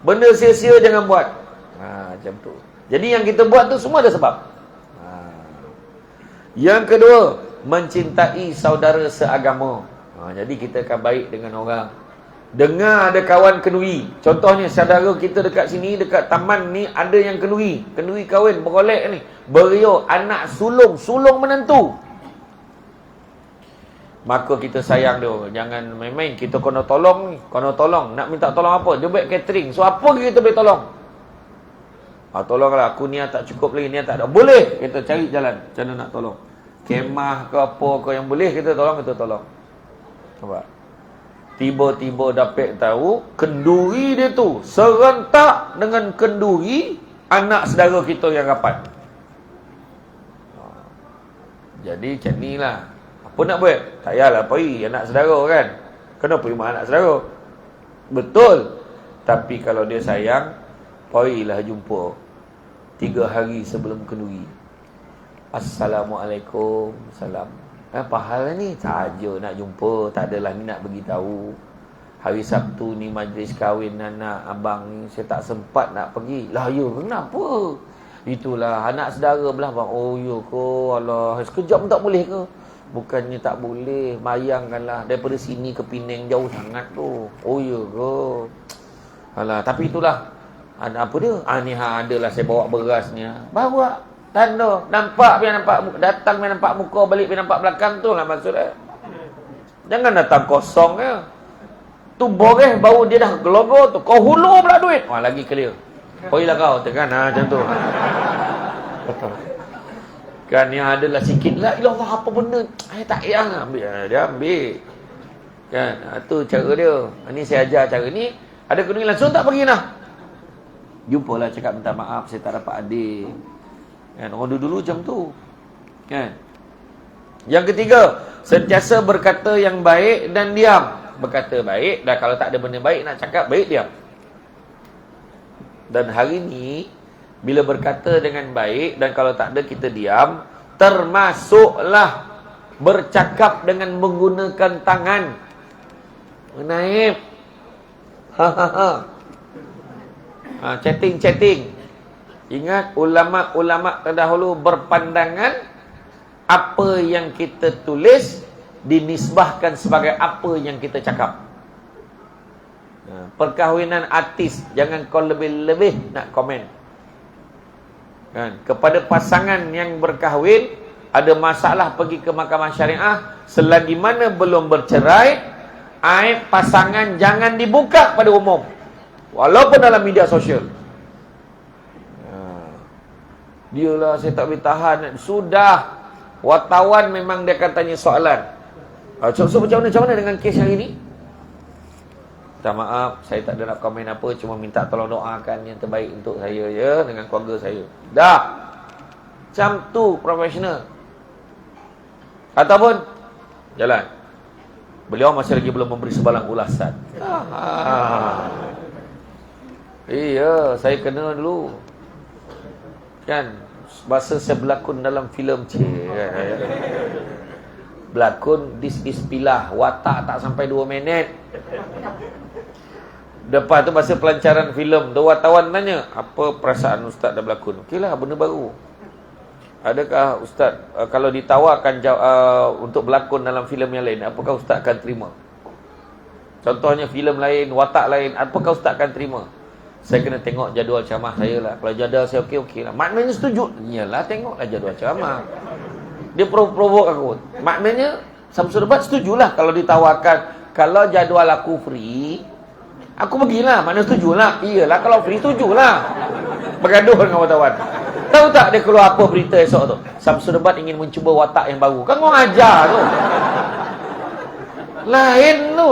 Benda sia-sia jangan buat. Macam tu. Jadi yang kita buat tu semua ada sebab. Yang kedua, mencintai saudara seagama. Jadi kita akan baik dengan orang. Dengar ada kawan kenduri. Contohnya saudara kita dekat sini, dekat taman ni ada yang kenduri. Kenduri kahwin, berolek ni. Beriuk, anak sulung, sulung menantu. Maka kita sayang dia. Jangan main-main. Kita kena tolong ni. Kena tolong. Nak minta tolong apa? Dia buat catering. So apa kita boleh tolong? Tolonglah. Aku niat tak cukup lagi. Niat tak ada. Boleh. Kita cari jalan. Macam mana nak tolong. Kemah ke apa ke yang boleh kita tolong, kita tolong. Nampak? Tiba-tiba dapat tahu kenduri dia tu serentak dengan kenduri anak saudara kita yang rapat. Jadi macam ni lah. Apa nak buat? Tak payahlah pergi anak saudara kan. Kena pergi rumah anak saudara. Betul. Tapi kalau dia sayang, pergilah jumpa 3 hari sebelum kenduri. Assalamualaikum. Salam. Apa hal ni? Saja nak jumpa. Tak adalah ni nak beritahu. Hari Sabtu ni majlis kahwin anak abang ni. Saya tak sempat nak pergi. Lah ya, kenapa? Itulah anak saudara belah bang. Oh ya ke? Alah, sekejap pun tak boleh ke? Bukannya tak boleh. Bayangkanlah daripada sini ke Penang jauh sangat tu. Oh ya ke? Alah, tapi itulah. Apa dia? Ni adalah saya bawa berasnya. Bawa. Tanda, nampak biar nampak, datang biar nampak muka, balik biar nampak belakang, tu lah maksudnya. Jangan datang kosong ya. Tu boreh bau dia dah gelogo tu. Kau hulu pula duit. Wah, lagi clear. Poilah kau tekan macam tu. Kan yang adalah sikit lah, ilah apa benda. Tak payah ambil. Dia ambil. Kan, tu cara dia. Ini saya ajar cara ni. Ada kena langsung tak pergi nah. Jumpalah cakap minta maaf, saya tak dapat hadir. Kan, orang dulu macam tu. Kan? Yang ketiga, sentiasa berkata yang baik dan diam. Berkata baik, dan kalau tak ada benda baik nak cakap, baik diam. Dan hari ni, bila berkata dengan baik dan kalau tak ada kita diam, termasuklah bercakap dengan menggunakan tangan. Naib. Chatting. Ingat, ulama-ulama terdahulu berpandangan apa yang kita tulis dinisbahkan sebagai apa yang kita cakap. Perkahwinan artis, jangan kau lebih-lebih nak komen. Kan? Kepada pasangan yang berkahwin, ada masalah pergi ke mahkamah syariah, selagi mana belum bercerai, aib pasangan jangan dibuka pada umum, walaupun dalam media sosial. Dialah saya tak boleh tahan. Sudah, wartawan memang dia akan tanya soalan. So macam mana dengan kes yang ini? Minta maaf, saya tak ada nak komen apa, cuma minta tolong doakan yang terbaik untuk saya ya, dengan keluarga saya. Dah. Macam tu profesional. Ataupun jalan. Beliau masih lagi belum memberi sebalang ulasan. Iya, saya kena dulu. Kan, bahasa saya berlakon dalam filem berlakon This is Pilah, watak tak sampai 2 minit. Lepas tu masa pelancaran filem, wartawan tanya, apa perasaan Ustaz dah berlakon? Okeylah, benda baru. Adakah Ustaz kalau ditawarkan untuk berlakon dalam filem yang lain, apakah Ustaz akan terima? Contohnya filem lain, watak lain, apakah Ustaz akan terima? Saya kena tengok jadual ceramah saya lah. Kalau jadual saya okey lah. Maknanya setuju. Iyalah, tengoklah jadual ceramah. Dia provok aku. Maknanya Samsul Debat setujulah kalau ditawarkan. Kalau jadual aku free, aku pergilah. Maknanya setujulah. Iyalah, kalau free setujulah. Bergaduh dengan wartawan. Tahu tak dia keluar apa berita esok tu? Samsul Debat ingin mencuba watak yang baru. Kan kau ajar tu. Lain tu.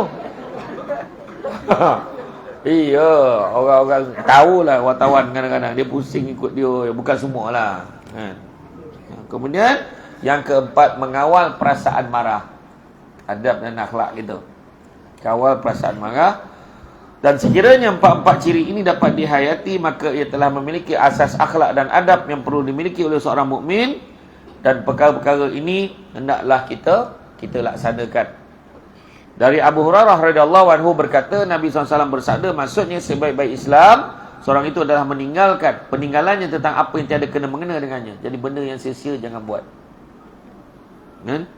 Iya, orang-orang tahulah wartawan kadang-kadang dia pusing ikut dia, bukan semualah. Kemudian yang keempat, mengawal perasaan marah. Adab dan akhlak gitu. Kawal perasaan marah. Dan sekiranya empat-empat ciri ini dapat dihayati, maka ia telah memiliki asas akhlak dan adab yang perlu dimiliki oleh seorang mukmin, dan perkara-perkara ini hendaklah kita laksanakan. Dari Abu Hurairah radhiyallahu anhu berkata, Nabi SAW bersabda, maksudnya sebaik-baik Islam, seorang itu adalah peninggalannya tentang apa yang tiada kena mengena dengannya. Jadi benda yang sia-sia jangan buat. Kan?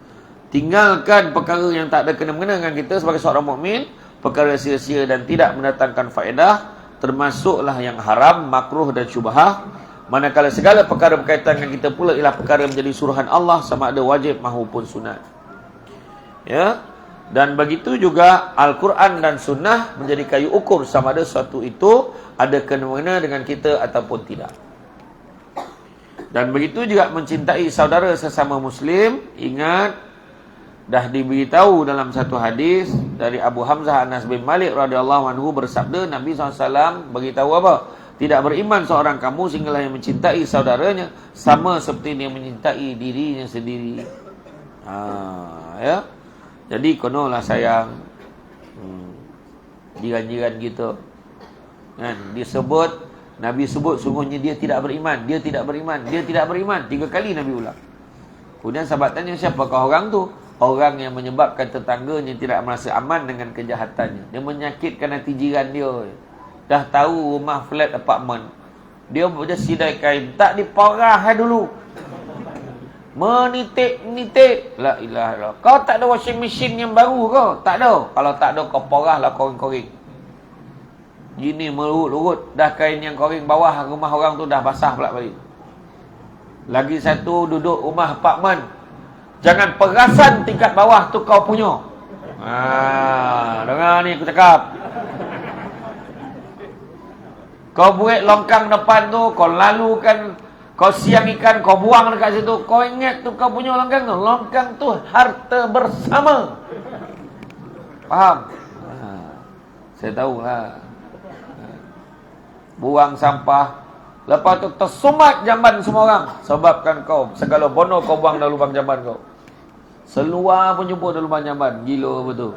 Tinggalkan perkara yang tak ada kena mengena dengan kita sebagai seorang mukmin, perkara sia-sia dan tidak mendatangkan faedah, termasuklah yang haram, makruh dan syubhah. Manakala segala perkara berkaitan dengan kita pula ialah perkara menjadi suruhan Allah, sama ada wajib maupun sunat. Ya. Dan begitu juga Al-Quran dan Sunnah menjadi kayu ukur sama ada sesuatu itu ada kena-mengena dengan kita ataupun tidak. Dan begitu juga mencintai saudara sesama Muslim. Ingat, dah diberitahu dalam satu hadis dari Abu Hamzah Anas bin Malik radhiyallahu anhu bersabda, Nabi SAW beritahu apa? Tidak beriman seorang kamu sehinggalah yang mencintai saudaranya sama seperti dia mencintai dirinya sendiri. Ya. Jadi konolah sayang jiran-jiran kita. Kan? Disebut, Nabi sebut sungguhnya dia tidak beriman, dia tidak beriman, dia tidak beriman. 3 kali Nabi ulang. Kemudian sahabat tanya, siapakah orang tu? Orang yang menyebabkan tetangganya tidak merasa aman dengan kejahatannya. Dia menyakitkan hati jiran dia. Dah tahu rumah flat apartment, dia sidai kain, tak diparah dulu. Menitik-nitik. La ilaha illallah. Kau tak ada washing machine yang baru kau? Tak ada. Kalau tak ada, kau porahlah koring-koring. Gini merut-urut. Dah kain yang koring bawah rumah orang tu dah basah pula balik. Lagi satu, duduk rumah apartmen, jangan perasan tingkat bawah tu kau punya. Dengar ni aku cakap. Kau buat longkang depan tu, kau lalukan, kau siang ikan, kau buang dekat situ. Kau ingat tu kau punya longkang tu. Longkang tu harta bersama. Faham? Saya tahulah. Buang sampah, lepas tu tersumat jamban semua orang. Sebabkan kau segala bono kau buang dalam lubang jamban kau. Seluar pun jumpa dalam lubang jamban. Gila betul.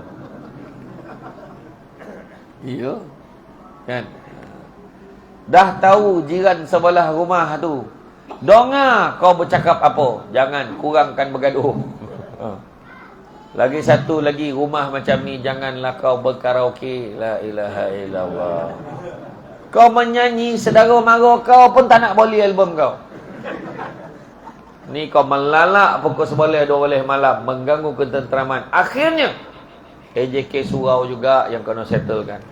Iya. Kan? Dah tahu jiran sebelah rumah tu, dengar kau bercakap apa. Jangan, kurangkan bergaduh. Lagi satu lagi, rumah macam ni janganlah kau berkaraoke. La ilaha illallah. Kau menyanyi, saudara mara kau pun tak nak boleh album kau. Ni kau melalak pukul 11-12 malam, mengganggu ketenteraman. Akhirnya AJK surau juga yang kena settlekan.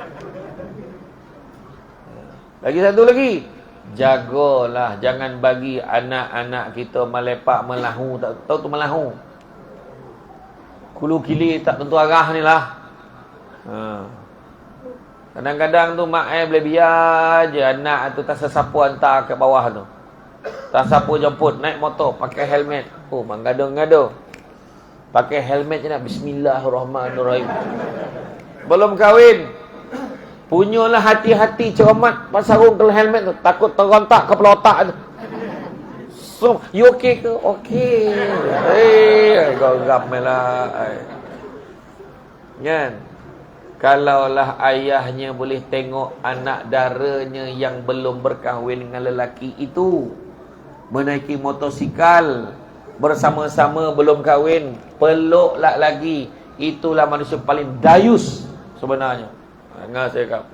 Lagi satu lagi. Jagalah, jangan bagi anak-anak kita melepak melahu, tak tahu tu melahu. Kulu kili tak tentu arah ni lah. Kadang-kadang tu mak boleh biar je anak tu tak sesapu hantar ke bawah tu. Tak sapu jemput, naik motor, pakai helmet. Oh, menggaduh-gaduh. Pakai helmet je nak, bismillahirrahmanirrahim. Belum kahwin, punyalah hati-hati cermat pasarung ke helmet tu. Takut terontak kepala otak tu. So, you okay ke? Okay. Kau ramailah. Kan? Kalaulah ayahnya boleh tengok anak daranya yang belum berkahwin dengan lelaki itu menaiki motosikal bersama-sama belum kahwin, peluklah lagi. Itulah manusia paling dayus sebenarnya. Dengar saya kata,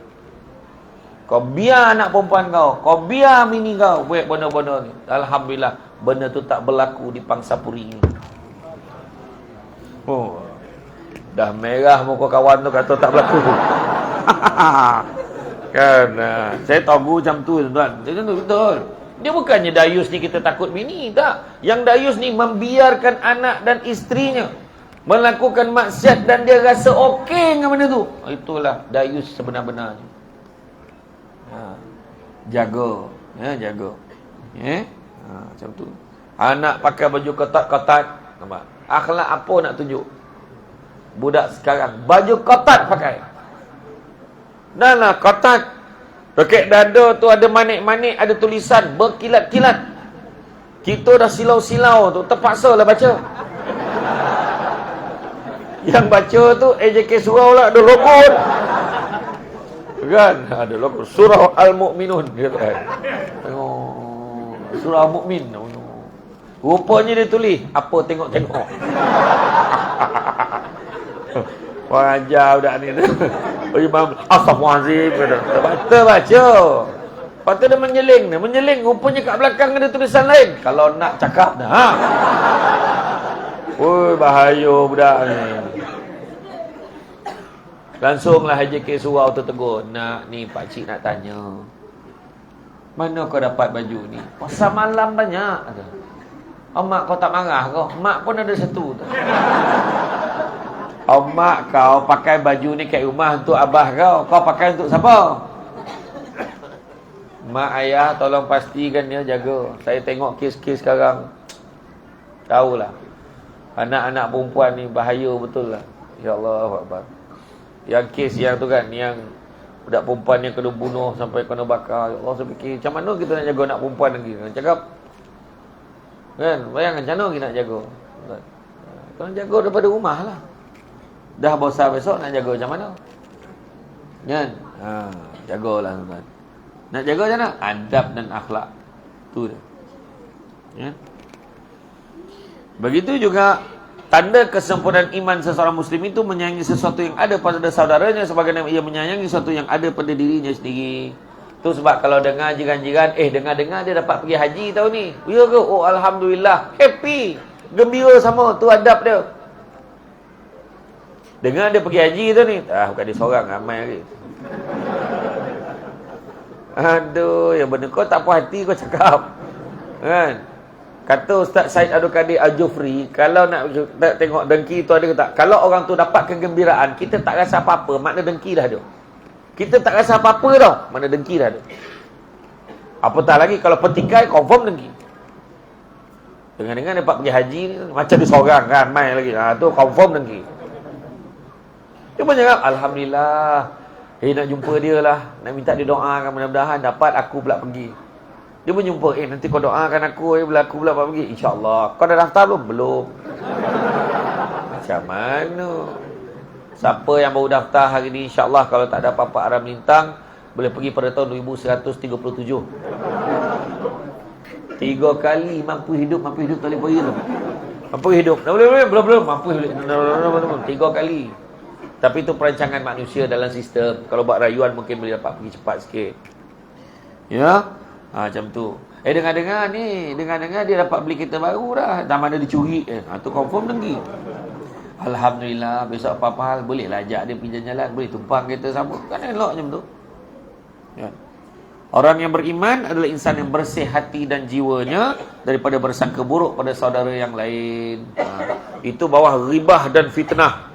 kau biar anak perempuan kau biar mini kau buat benda-benda ni. Alhamdulillah, benda tu tak berlaku di Pangsapuri ini. Oh, dah merah muka kawan tu kata tak berlaku. Kan, saya tahu macam tu tuan. Macam tu betul. Dia bukannya dayus ni kita takut bini, tak. Yang dayus ni membiarkan anak dan isterinya melakukan maksiat dan dia rasa okey dengan benda tu. Itulah dayus sebenar-benarnya. Jaga, jaga. Macam tu. Anak pakai baju ketat-ketat, nampak? Akhlak apa nak tunjuk? Budak sekarang baju ketat pakai. Dah lah ketat. Dekat dada tu ada manik-manik, ada tulisan berkilat-kilat. Kita dah silau-silau tu, terpaksa lah baca. Yang baca tu AJK surau lah, ada logo. Kan? Ada logo Surah Al-Mu'minun. Tengok Surah Al-Mu'min. Rupanya dia tulis apa tengok-tengok. Orang ajar budak ni. Imam Astaghfirullahaladzim. Baca. Lepas tu dia menyeling. Rupanya kat belakang ada tulisan lain. Kalau nak cakap dah. Oi, bahaya budak ni. Langsunglah HJK surau tu tegur. Nak ni pakcik nak tanya. Mana kau dapat baju ni? Pasal malam banyak. Mak kau tak marah kau? Mak pun ada satu tu. Mak kau pakai baju ni kat rumah untuk abah kau. Kau pakai untuk siapa? Mak ayah tolong pastikan dia jaga. Saya tengok kes-kes sekarang. Tahulah. Anak-anak perempuan ni bahaya betul lah. Ya Allah Akbar. Yang kes yang tu kan, yang budak perempuan yang kena bunuh sampai kena bakar. Ya Allah, saya fikir macam mana kita nak jaga anak perempuan lagi? Cakap kan, bayangkan macam mana kita nak jaga. Kau jaga daripada rumah lah. Dah besar besok nak jaga macam mana? Kan? Jagalah tuan. Nak jaga macam mana? Adab dan akhlak. Tu dia. Ya. Begitu juga tanda kesempurnaan iman seseorang muslim itu menyayangi sesuatu yang ada pada saudaranya sebagaimana ia menyayangi sesuatu yang ada pada dirinya sendiri. Tu sebab kalau dengar jiran-jiran, dengar-dengar dia dapat pergi haji tahun ni. Ya ke? Oh, alhamdulillah. Happy. Gembira sama. Tu adab dia. Dengar dia pergi haji tu ni. Bukan dia seorang, ramai lagi. Aduh, yang benda kau tak puas hati kau cakap. Kan? Kata Ustaz Syed Abdul Kadir Al-Jufri, kalau nak tengok dengki tu ada ke tak? Kalau orang tu dapat kegembiraan, kita tak rasa apa-apa, makna dengki dah dia. Kita tak rasa apa-apa tau, makna dengki dah dia. Apatah lagi kalau petikai, confirm dengki. Dengan-dengan dapat pergi haji ni, macam dia seorang kan, main lagi. Tu confirm dengki. Dia pun cakap, alhamdulillah. Nak jumpa dia lah. Nak minta dia doakan, mudah-mudahan dapat, aku pula pergi. Dia pun jumpa, nanti kau doakan aku, aku pula pergi. InsyaAllah. Kau dah daftar belum? Belum. Macam mana? Siapa yang baru daftar hari ni, insyaAllah kalau tak ada apa-apa arah melintang, boleh pergi pada tahun 2137. 3 kali mampu hidup tak boleh pergi tu. Mampu hidup. Belum. Mampu hidup. 3 kali. Tapi itu perancangan manusia dalam sistem. Kalau buat rayuan mungkin boleh dapat pergi cepat sikit. Ya? Macam tu. Dengar-dengar dia dapat beli kereta baru dah. Dah mana dicuri. Tu confirm dengki. Alhamdulillah, besok apa-apa hal bolehlah ajak dia pergi jalan-jalan, boleh tumpang kereta sama. Kan elok macam tu. Ya. Orang yang beriman adalah insan yang bersih hati dan jiwanya daripada bersangka buruk pada saudara yang lain. Itu bawah ribah dan fitnah.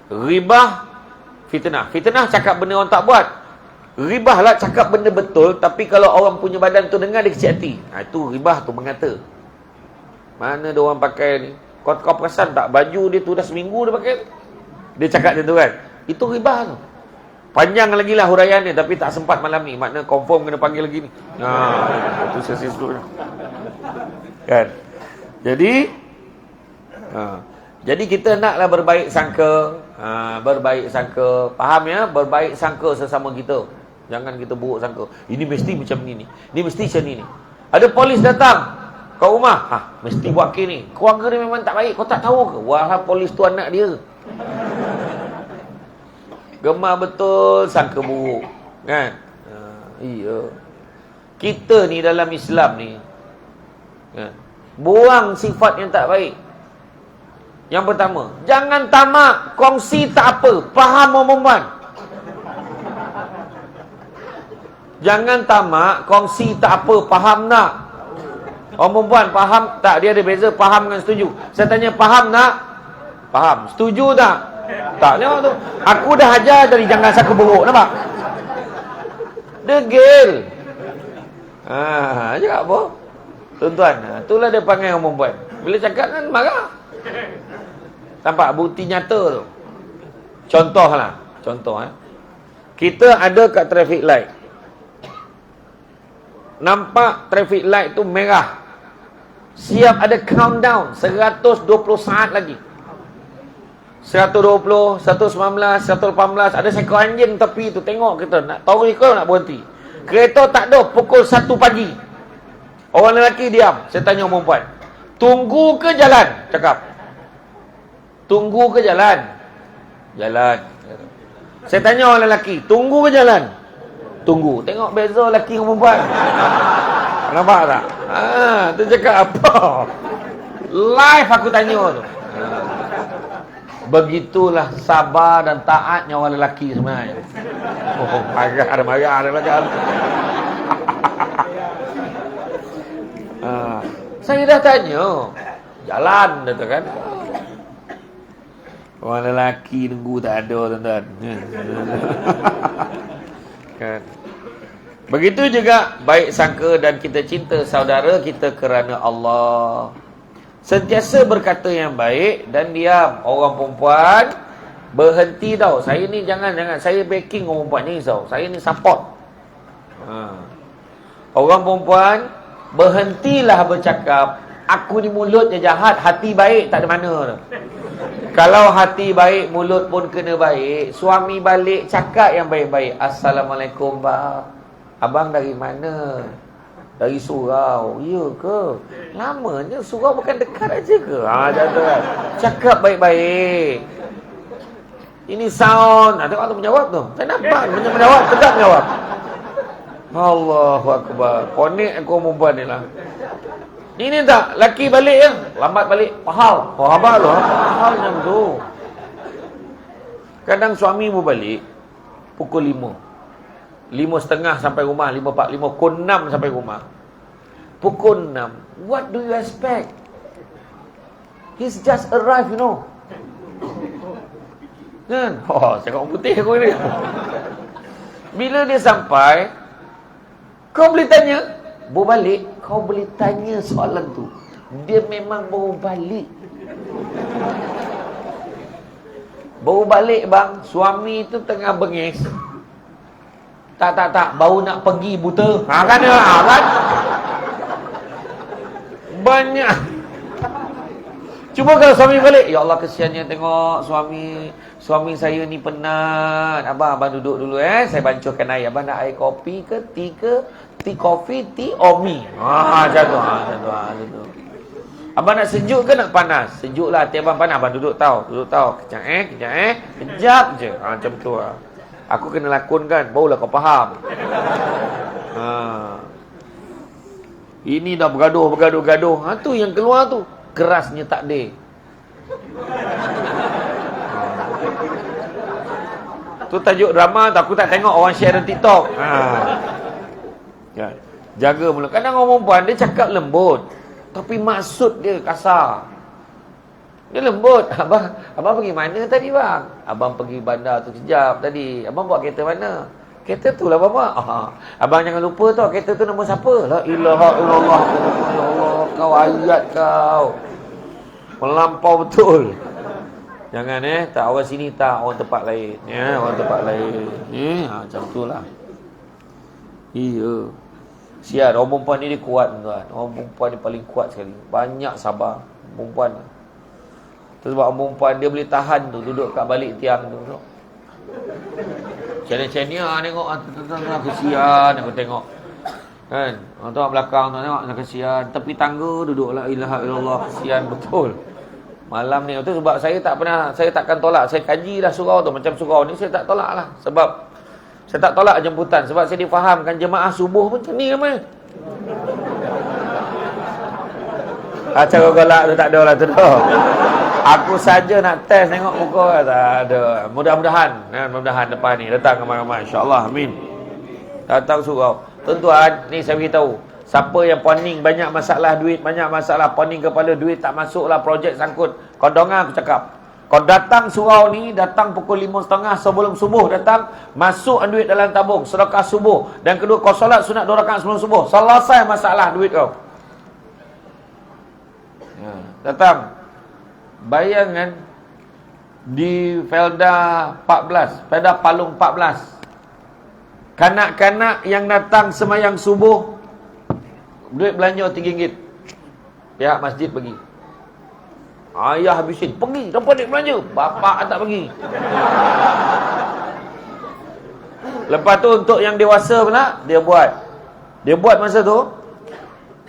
Ribah, fitnah. Fitnah cakap benda orang tak buat. Ribah lah cakap benda betul, tapi kalau orang punya badan tu dengar dia kecil hati. Itu ribah tu mengata. Mana dia orang pakai ni? Kau perasan tak baju dia tu dah seminggu dia pakai? Dia cakap dia tu kan. Itu ribah tu. Panjang lagi lah huraian ni, tapi tak sempat malam ni. Makna confirm kena panggil lagi ni. Itu sesi seterusnya. Kan? Jadi kita naklah berbaik sangka. Berbaik sangka. Faham ya? Berbaik sangka sesama kita. Jangan kita buruk sangka. Ini mesti macam ni. Ini mesti macam ni. Ada polis datang kau rumah. Mesti buat kes ni. Keluarga dia memang tak baik. Kau tak tahu ke? Wah, polis tu anak dia. Gemar betul sangka buruk. Kan? Iya. Kita ni dalam Islam ni, kan? Buang sifat yang tak baik. Yang pertama, jangan tamak, kongsi tak apa, faham perempuan. Jangan tamak, kongsi tak apa, faham nak. Orang perempuan faham tak? Dia ada beza faham dengan setuju. Saya tanya, faham tak? Faham. Setuju tak? Tak, tengok tu. Aku dah ajar dari jangan sangka buruk, nampak? Degil. Cakap apa? Tuan-tuan, itulah dia panggil orang perempuan. Bila cakap kan marah. Nampak bukti nyata tu. Contoh. Kita ada kat traffic light. Nampak traffic light tu merah. Siap ada countdown 120 saat lagi. 120, 119, 118. Ada seekor anjing tepi tu. Tengok kita nak tarik ke nak berhenti. Kereta tak ada. Pukul 1 pagi. Orang lelaki diam. Saya tanya orang perempuan, tunggu ke jalan? Cakap, tunggu ke jalan? Jalan. Saya tanya orang lelaki, tunggu ke jalan? Tunggu. Tengok beza lelaki dengan perempuan. Nampak tak? Tu cakap apa? Live aku tanya tu. Begitulah sabar dan taatnya orang lelaki sebenarnya. Marah. Saya dah tanya. Jalan dah tu kan. Orang lelaki tunggu tak ada, tuan-tuan. Kan? Begitu juga baik sangka dan kita cinta saudara kita kerana Allah. Sentiasa berkata yang baik dan diam. Orang perempuan berhenti tau. Saya ni jangan. Saya backing orang perempuan ni tau. Saya ni support. Orang perempuan berhentilah bercakap. Aku ni mulut je jahat, hati baik tak ada mana tu. Kalau hati baik, mulut pun kena baik. Suami balik cakap yang baik-baik. Assalamualaikum bang. Abang dari mana? Dari surau. Ya ke? Lamanya surau bukan dekat aja ke? Jatuh kan. Cakap baik-baik. Ini sound. Tengok tu menjawab tu. Saya nampak menjawab, tegak menjawab. Allahu Akbar. Connect aku perempuan ni lah. Ini tak, laki balik ya, lambat balik, pahal. Abang loh, pahal macam tu. Kadang suami mu balik pukul 5. 5.30 sampai rumah, 5.45, pukul 6 sampai rumah. Pukul 6. What do you expect? He's just arrived, you know. Kan? Cakap orang putih aku ni. Bila dia sampai, kau boleh tanya, baru balik, kau boleh tanya soalan tu. Dia memang baru balik. Baru balik bang, suami tu tengah bengis. Tak, baru nak pergi buta. Kan? Banyak. Cuba kalau suami balik, ya Allah kesiannya tengok suami saya ni penat. Abang duduk dulu saya bancuhkan air. Abang nak air kopi ke tea ke? Tea coffee, tea or mi? Macam tu. Abang nak sejuk ke nak panas? Sejuk lah, hati abang panas. Abang duduk tahu. Kejap je. Macam tu lah. Aku kena lakonkan, barulah kau faham. Ini dah bergaduh. Tu yang keluar tu. Kerasnya takdir. Tu tajuk drama tak, aku tak tengok orang share dalam TikTok. Ya. Jaga mulut. Kadang orang perempuan dia cakap lembut, tapi maksud dia kasar. Dia lembut. Abang pergi mana tadi bang? Abang pergi bandar tu sekejap tadi. Abang bawa kereta mana? Kereta tu lah bapa. Abang jangan lupa tau, kereta tu nombor siapa? La ilaha illallah. Ya Allah, kau ayat kau. Melampau betul. Jangan tak orang sini tak, orang tempat lain. Ya, orang tempat lain. Macam tu lah. Iya. Sial, orang perempuan ni dia kuat tuan. Orang perempuan ni paling kuat sekali. Banyak sabar perempuan. Tu sebab orang perempuan dia boleh tahan tu, duduk kat balik tiang tu. Channel-channel tengok, kesian aku tengok. Kan? Orang tu kat belakang tu tengok, kesian. Tepi tangga duduk, la ilaha illallah, kesian betul. Malam ni tu sebab saya takkan tolak. Saya kaji dah surau tu, macam surau ni saya tak tolak lah. Sebab saya tak tolak jemputan, sebab saya difahamkan jemaah subuh pun macam ni ramai. Cara golak tu tak ada lah tu. Aku saja nak test tengok muka, tak ada. Mudah-mudahan depan ni datang ramai-ramai, insya-Allah, amin. Datang surau. Tuan-tuan, ni saya beritahu, siapa yang poning banyak masalah duit, banyak masalah poning kepala duit tak masuklah, projek sangkut. Kau dengar aku cakap. Kau datang surau ni, datang pukul 5.30 sebelum subuh datang, masuk duit dalam tabung, sedekah subuh. Dan kedua, kau solat sunat 2 rakaat sebelum subuh. Selesai masalah duit kau. Ya, datang. Bayangan di Felda 14, Felda Palung 14. Kanak-kanak yang datang semayang subuh, duit belanja RM3. Pihak masjid pergi. Ayah habisin, pergi, dapat duit belanja. Bapak tak pergi. Lepas tu untuk yang dewasa pula, dia buat masa tu,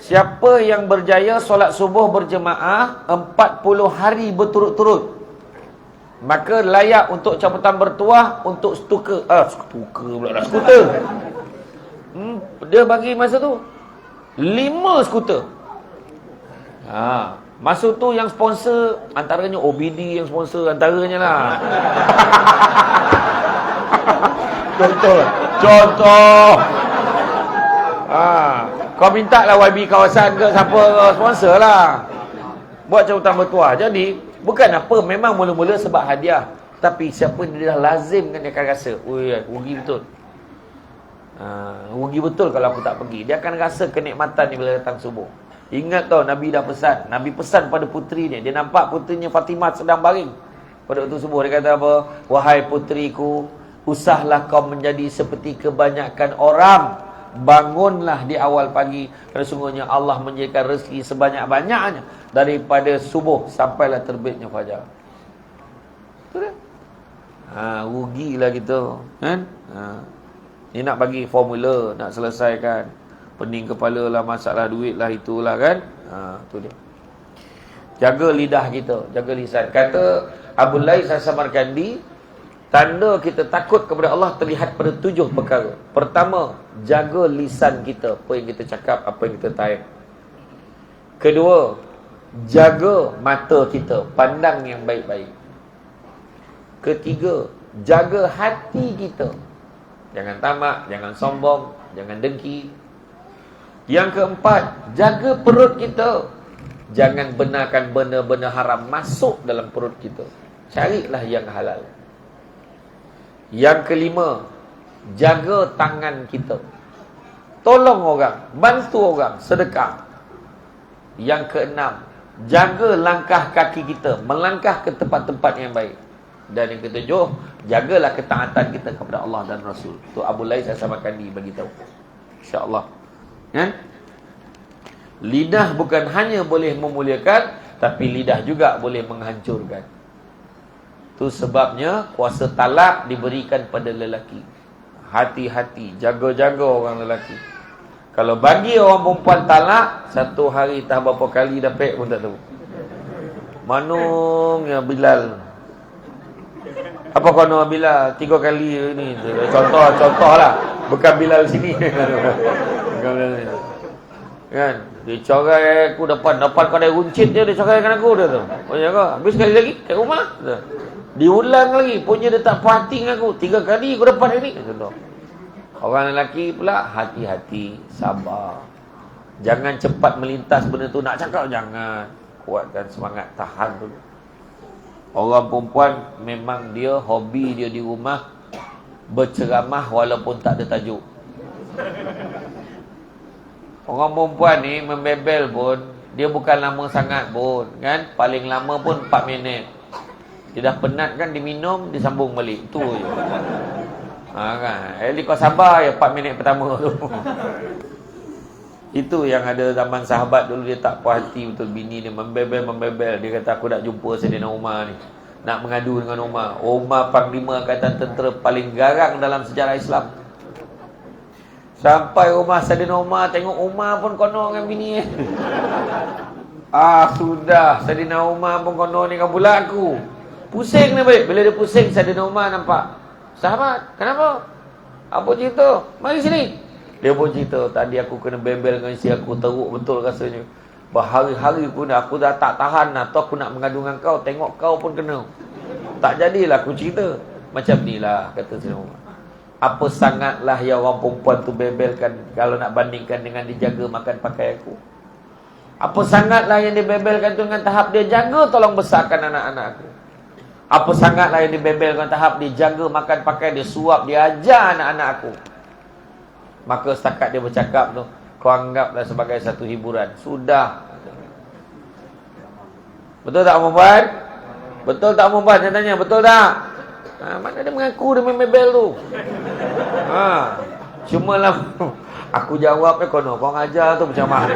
siapa yang berjaya solat subuh berjemaah 40 hari berturut-turut, maka layak untuk cabutan bertuah untuk skuter. Dia bagi masa tu 5 skuter. Masa tu yang sponsor antaranya OBD, yang sponsor antaranya lah. Contoh. Kau minta lah YB kawasan ke siapa sponsor lah. Buat cabutan bertuah. Jadi bukan apa, memang mula-mula sebab hadiah, tapi siapa dia dah lazim kan, dia akan rasa, rugi betul. Rugi betul kalau aku tak pergi. Dia akan rasa kenikmatan ni bila datang subuh. Ingat tau, Nabi dah pesan. Nabi pesan pada puteri dia. Dia nampak puterinya Fatimah sedang baring pada waktu subuh. Dia kata apa? Wahai puteriku, usahlah kau menjadi seperti kebanyakan orang. Bangunlah di awal pagi, kerana sungguhnya Allah menjadikan rezeki sebanyak-banyaknya daripada subuh sampailah terbitnya fajar. Betul tak? Rugilah kita, kan? Ni nak bagi formula, nak selesaikan. Pening kepala lah, masalah duit lah, itulah kan. Tu dia. Jaga lidah kita, jaga lisan. Kata Abu Lais As-Samarkandi, tanda kita takut kepada Allah terlihat pada 7 perkara. Pertama, jaga lisan kita, apa yang kita cakap, apa yang kita taib. Kedua, jaga mata kita, pandang yang baik-baik. Ketiga, jaga hati kita. Jangan tamak, jangan sombong, jangan dengki. Yang keempat, jaga perut kita. Jangan benarkan benda-benda haram masuk dalam perut kita. Carilah yang halal. Yang kelima, jaga tangan kita. Tolong orang, bantu orang, sedekah. Yang keenam, jaga langkah kaki kita, melangkah ke tempat-tempat yang baik. Dan yang ketujuh, jagalah ketaatan kita kepada Allah dan Rasul. Tu Abu Lais As-Samarkandi bagi tahu. Insya-Allah. Kan? Lidah bukan hanya boleh memuliakan, tapi lidah juga boleh menghancurkan. Itu sebabnya kuasa talak diberikan pada lelaki. Hati-hati, jaga-jaga orang lelaki. Kalau bagi orang perempuan talak, satu hari tak berapa kali dapat pun tak tahu. Manung ya Bilal. Apa kono Bilal 3 kali ni. Contoh lah. Bukan Bilal sini. Bukan Bilal sini. Kan? Dia corai aku depan kau ada runcit je, dia coraikan aku dia tu. Oh ya ke? Habis sekali lagi kat rumah. Diulang lagi, punya dia tak puas hati dengan aku. 3 kali aku dapat ini. Contoh. Orang lelaki pula, hati-hati, sabar. Jangan cepat melintas benda tu. Nak cakap jangan. Kuatkan semangat, tahan dulu. Orang perempuan memang dia hobi dia di rumah berceramah walaupun tak ada tajuk. Orang perempuan ni membebel pun, dia bukan lama sangat pun, kan? Paling lama pun 4 minit. Dia dah penat kan, diminum, disambung balik. Tu je. Kan? Kau sabar ya 4 minit pertama tu. Itu yang ada zaman sahabat dulu, dia tak puas hati betul. Bini dia membebel. Dia kata, aku nak jumpa Saidina Umar ni. Nak mengadu dengan Umar. Umar Panglima Angkatan Tentera paling garang dalam sejarah Islam. Sampai rumah Saidina Umar, tengok Umar pun kono dengan bini. Sudah. Saidina Umar pun kono ni dengan pula aku. Pusing dia balik. Bila dia pusing, Saidina Umar nampak. Sahabat, kenapa? Apa cerita? Mari sini. Dia pun cerita, tadi aku kena bebel dengan isteri aku, teruk betul rasanya. Berhari-hari aku dah tak tahan lah. Tu aku nak mengadu dengan kau, tengok kau pun kena. Tak jadilah aku cerita. Macam ni lah, kata Saidina Umar. Apa sangatlah yang orang perempuan tu bebelkan kalau nak bandingkan dengan dijaga makan pakai aku. Apa sangatlah yang dibebelkan tu dengan tahap dia jaga tolong besarkan anak-anak aku. Apa sangatlah yang dibebelkan tahap dia jaga makan pakai, dia suap, dia ajar anak-anak aku. Maka setakat dia bercakap tu, kau anggaplah sebagai satu hiburan. Sudah. Betul tak perempuan? Betul tak perempuan? Saya tanya, betul tak? Mana dia mengaku dia main bebel tu? Cuma lah aku jawab kono, kau ajar tu bercamah ni.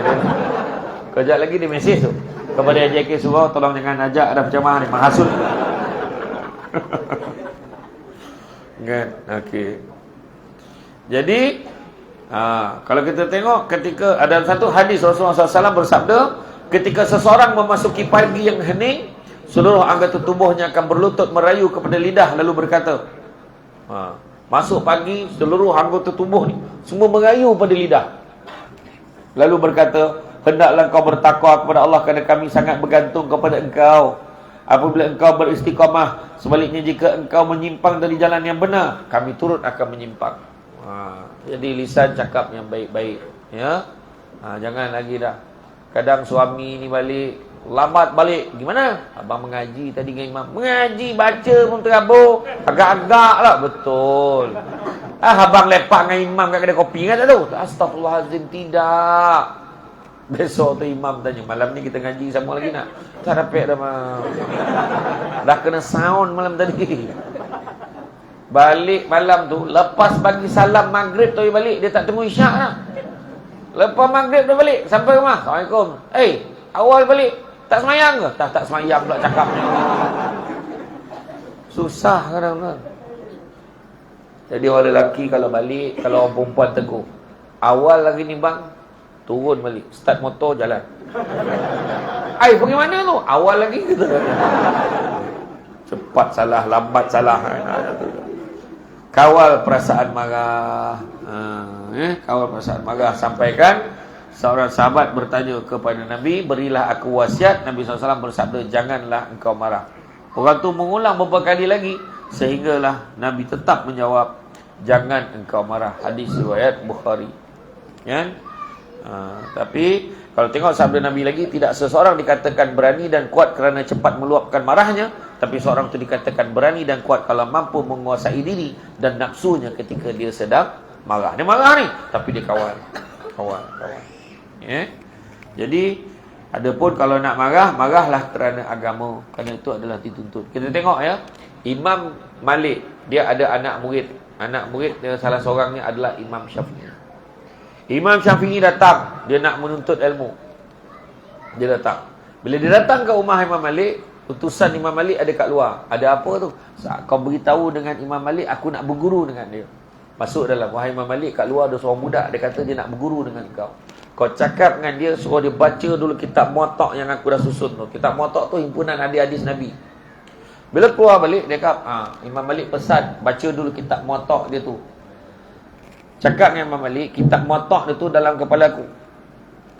Kejap lagi dia mesej tu kepada JK Surau, tolong jangan ajak ada bercamah ni, menghasut. Kan? Okey. Jadi kalau kita tengok, ketika ada satu hadis Rasulullah SAW bersabda, ketika seseorang memasuki pagi yang hening, seluruh anggota tubuhnya akan berlutut merayu kepada lidah lalu berkata, masuk pagi, seluruh anggota tubuh ni semua merayu pada lidah lalu berkata, hendaklah engkau bertakwa kepada Allah kerana kami sangat bergantung kepada engkau. Apabila engkau beristiqamah, sebaliknya jika engkau menyimpang dari jalan yang benar, kami turut akan menyimpang. Jadi lisan cakap yang baik-baik, ya. Jangan lagi dah. Kadang suami ni balik lambat balik. Gimana? Abang mengaji tadi dengan imam. Mengaji, baca pun terabur. Agak-agak lah. Betul. Abang lepak dengan imam kat kedai kopi kan tak tahu? Astaghfirullahaladzim, tidak. Besok tu imam tanya, malam ni kita ngaji sama lagi nak? Tak dapat dah mal. Dah kena sound malam tadi. Balik malam tu, lepas bagi salam maghrib tu balik, dia tak tunggu isyak lah. Lepas maghrib dia balik, sampai rumah, Assalamualaikum. Awal balik, tak semayang ke? Tak semayang pula cakap. Susah kadang-kadang. Jadi orang lelaki kalau balik, kalau orang perempuan tegur, awal lagi ni bang, turun balik, start motor jalan. Pergi mana tu? Awal lagi kita. Cepat salah, lambat salah. Kawal perasaan marah. Kawal perasaan marah. Sampaikan seorang sahabat bertanya kepada Nabi, berilah aku wasiat. Nabi SAW bersabda, janganlah engkau marah. Orang tu mengulang beberapa kali lagi, sehinggalah Nabi tetap menjawab, jangan engkau marah. Hadis riwayat Bukhari. Kan? Tapi kalau tengok sabda Nabi lagi, tidak seseorang dikatakan berani dan kuat kerana cepat meluapkan marahnya, tapi seorang itu dikatakan berani dan kuat kalau mampu menguasai diri dan nafsunya ketika dia sedang marah. Dia marah ni, tapi dia kawal. Jadi adapun kalau nak marah, marahlah kerana agama, kerana itu adalah dituntut. Kita tengok ya, Imam Malik, dia ada anak murid. Anak murid dia salah seorangnya adalah Imam Syafi'i. Imam Syafi'i datang, dia nak menuntut ilmu. Dia datang. Bila dia datang ke rumah Imam Malik, utusan Imam Malik ada kat luar. Ada apa tu? Kau beritahu dengan Imam Malik, aku nak berguru dengan dia. Masuk dalam, wahai Imam Malik, kat luar ada seorang budak, dia kata dia nak berguru dengan kau. Kau cakap dengan dia, suruh dia baca dulu kitab Muwatta yang aku dah susun tu. Kitab Muwatta tu himpunan hadis-hadis Nabi. Bila keluar balik, dia kata, Imam Malik pesan, baca dulu kitab Muwatta dia tu. Cakap dengan Imam Malik, kitab Muwatta itu dalam kepala aku.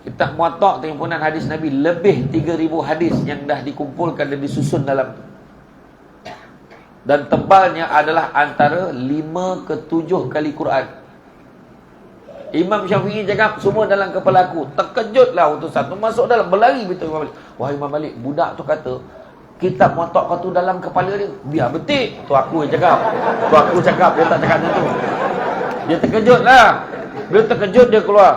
Kitab Muwatta itu himpunan hadis Nabi, lebih 3,000 hadis yang dah dikumpulkan dan disusun dalam tu. Dan tebalnya adalah antara 5 ke 7 kali Quran. Imam Syafi'i cakap, semua dalam kepala aku. Terkejutlah utusan tu, masuk dalam, berlari betul Imam Malik. Wah Imam Malik, budak tu kata, kitab motok kau tu dalam kepala dia. Biar betul. Tu aku yang cakap. Dia tak cakap macam tu. Dia terkejut lah. Dia terkejut, dia keluar.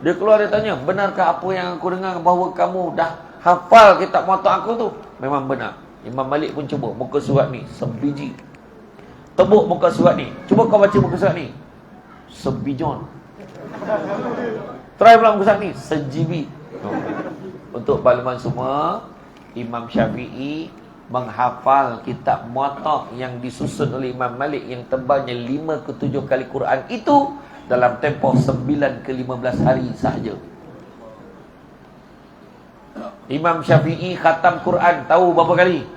Dia tanya, benarkah apa yang aku dengar bahawa kamu dah hafal kitab motok aku tu? Memang benar. Imam Malik pun cuba muka surat ni sebiji. Tebuk muka surat ni. Cuba kau baca muka surat ni. Sebijon. Try pula muka surat ni. Sejibi. Untuk makluman semua, Imam Syafi'i menghafal kitab Muwatta yang disusun oleh Imam Malik yang tebalnya 5 ke 7 kali Quran itu dalam tempoh 9 ke 15 hari sahaja. Imam Syafi'i khatam Quran tahu berapa kali?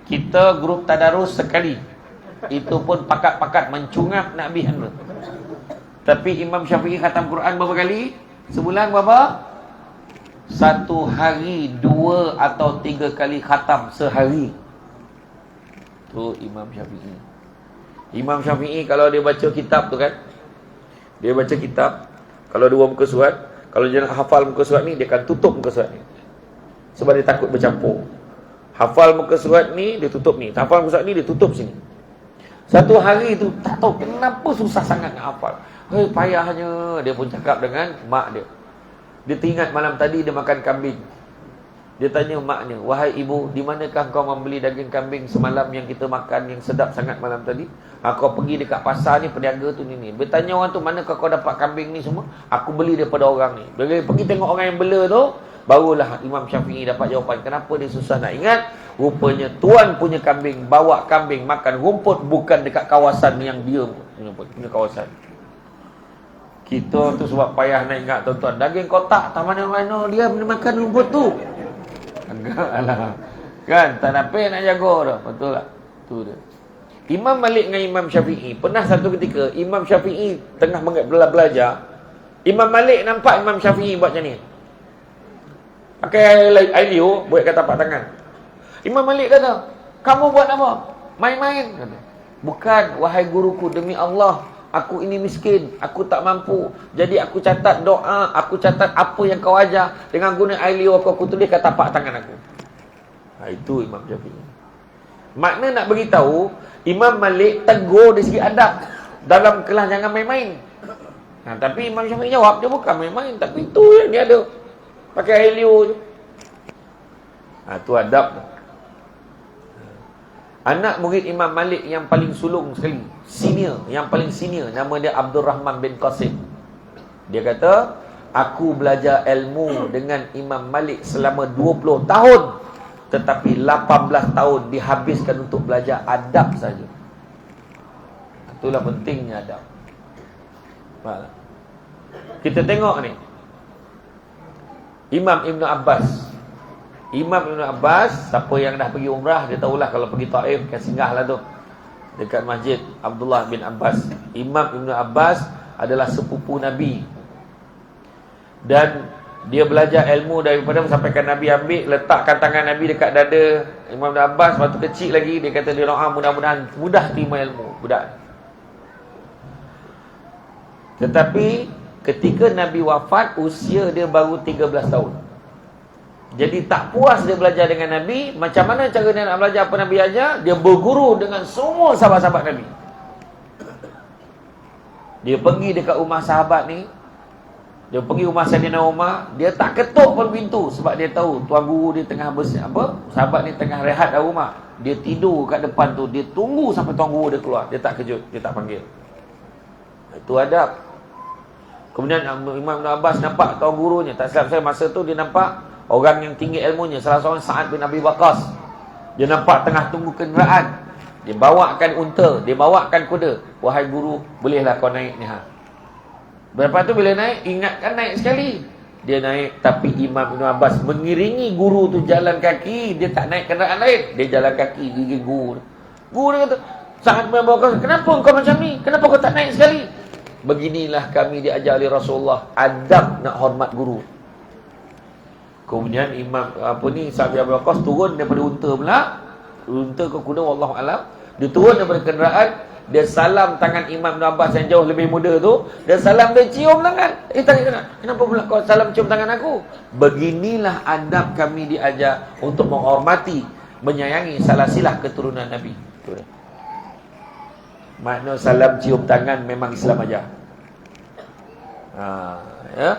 Kita grup tadarus sekali. Itu pun pakat-pakat mencungap nak habis anda. Tapi Imam Syafi'i khatam Quran berapa kali? Sebulan berapa? 1 hari 2 atau 3 kali khatam sehari. Tu Imam Syafi'i. Imam Syafi'i kalau dia baca kitab tu kan, dia baca kitab, kalau 2 muka surat, kalau dia nak hafal muka surat ni, dia akan tutup muka surat ni. Sebab dia takut bercampur. Hafal muka surat ni, dia tutup ni. Hafal muka surat ni, dia tutup sini. 1 hari tu, tak tahu kenapa susah sangat nak hafal. Hei, payahnya. Dia pun cakap dengan mak dia. Dia teringat malam tadi dia makan kambing. Dia tanya maknya, wahai ibu, di manakah kau membeli daging kambing semalam yang kita makan yang sedap sangat malam tadi? Kau pergi dekat pasar ni, peniaga tu ni. Dia tanya orang tu, manakah kau dapat kambing ni semua? Aku beli daripada orang ni. Bila pergi tengok orang yang bela tu, barulah Imam Syafi'i dapat jawapan. Kenapa dia susah nak ingat? Rupanya tuan punya kambing bawa kambing makan rumput bukan dekat kawasan yang dia punya kawasan. Kita tu sebab payah nak ingat tuan-tuan. Daging kotak tak mana-mana dia makan rumput tu. Alah. Kan tak dapat nak jaga dah. Betul tak? Tu dia. Imam Malik dengan Imam Syafi'i, pernah satu ketika Imam Syafi'i tengah belajar. Imam Malik nampak Imam Syafi'i buat macam ni. Pakai air liur buat kat tapak tangan. Imam Malik kata, "Kamu buat apa? Main-main?" kata. "Bukan, wahai guruku, demi Allah, aku ini miskin, aku tak mampu. Jadi aku catat doa, aku catat apa yang kau ajar dengan guna air liur aku tulis kat tapak tangan aku." Itu Imam Syafi'i. Makna nak beritahu, Imam Malik tegur dari segi adab. Dalam kelas jangan main-main. Tapi Imam Syafi'i jawab, dia bukan main-main, tapi itu yang dia ada. Pakai air liur je. Tu adab. Anak murid Imam Malik yang paling sulung sekali, senior, yang paling senior, nama dia Abdul Rahman bin Qasim. Dia kata, aku belajar ilmu dengan Imam Malik selama 20 tahun, tetapi 18 tahun dihabiskan untuk belajar adab saja. Itulah pentingnya adab. Kita tengok ni Imam Ibn Abbas. Imam Ibn Abbas, siapa yang dah pergi umrah, dia tahulah kalau pergi Taif, kan singgah lah tu dekat masjid Abdullah bin Abbas. Imam Ibn Abbas adalah sepupu Nabi. Dan dia belajar ilmu daripada sampaikan Nabi ambil, letakkan tangan Nabi dekat dada Imam Ibn Abbas. Waktu kecil lagi, dia kata dia doa mudah-mudahan mudah terima ilmu budak. Tetapi ketika Nabi wafat, usia dia baru 13 tahun. Jadi tak puas dia belajar dengan Nabi. Macam mana cara dia nak belajar apa Nabi ajar? Dia berguru dengan semua sahabat-sahabat Nabi. Dia pergi dekat rumah sahabat ni, dia pergi rumah Sayyidina Umar, dia tak ketuk pun pintu sebab dia tahu tuan guru dia tengah sahabat ni tengah rehat dalam rumah. Dia tidur kat depan tu, dia tunggu sampai tuan guru dia keluar. Dia tak kejut, dia tak panggil. Itu adab. Kemudian Imam Ibn Abbas nampak tuan gurunya, tak silap saya masa tu dia nampak orang yang tinggi ilmunya, salah seorang Sa'ad bin Abi Waqqas. Dia nampak tengah tunggu kenderaan. Dia bawakan unta, dia bawakan kuda. Wahai guru, bolehlah kau naik ni Lepas tu bila naik, ingatkan naik sekali. Dia naik, tapi Imam Ibn Abbas mengiringi guru tu jalan kaki. Dia tak naik kenderaan lain, dia jalan kaki gigi guru. Guru dia kata, Sa'ad bin Abi Waqqas, kenapa kau macam ni? Kenapa kau tak naik sekali? Beginilah kami diajar oleh Rasulullah, adab nak hormat guru. Kemudian Imam Sa'ad bin Abi Waqqas turun daripada unta pula. Unta ke kuda wallahu alam, Dia turun daripada kenderaan, dia salam tangan Imam Ibn Abbas yang jauh lebih muda tu. Dia salam, dia cium tangan. Kenapa pula kau salam cium tangan aku? Beginilah adab kami diajar untuk menghormati, menyayangi salasilah keturunan Nabi. Makna salam cium tangan memang Islam ajar. Ya.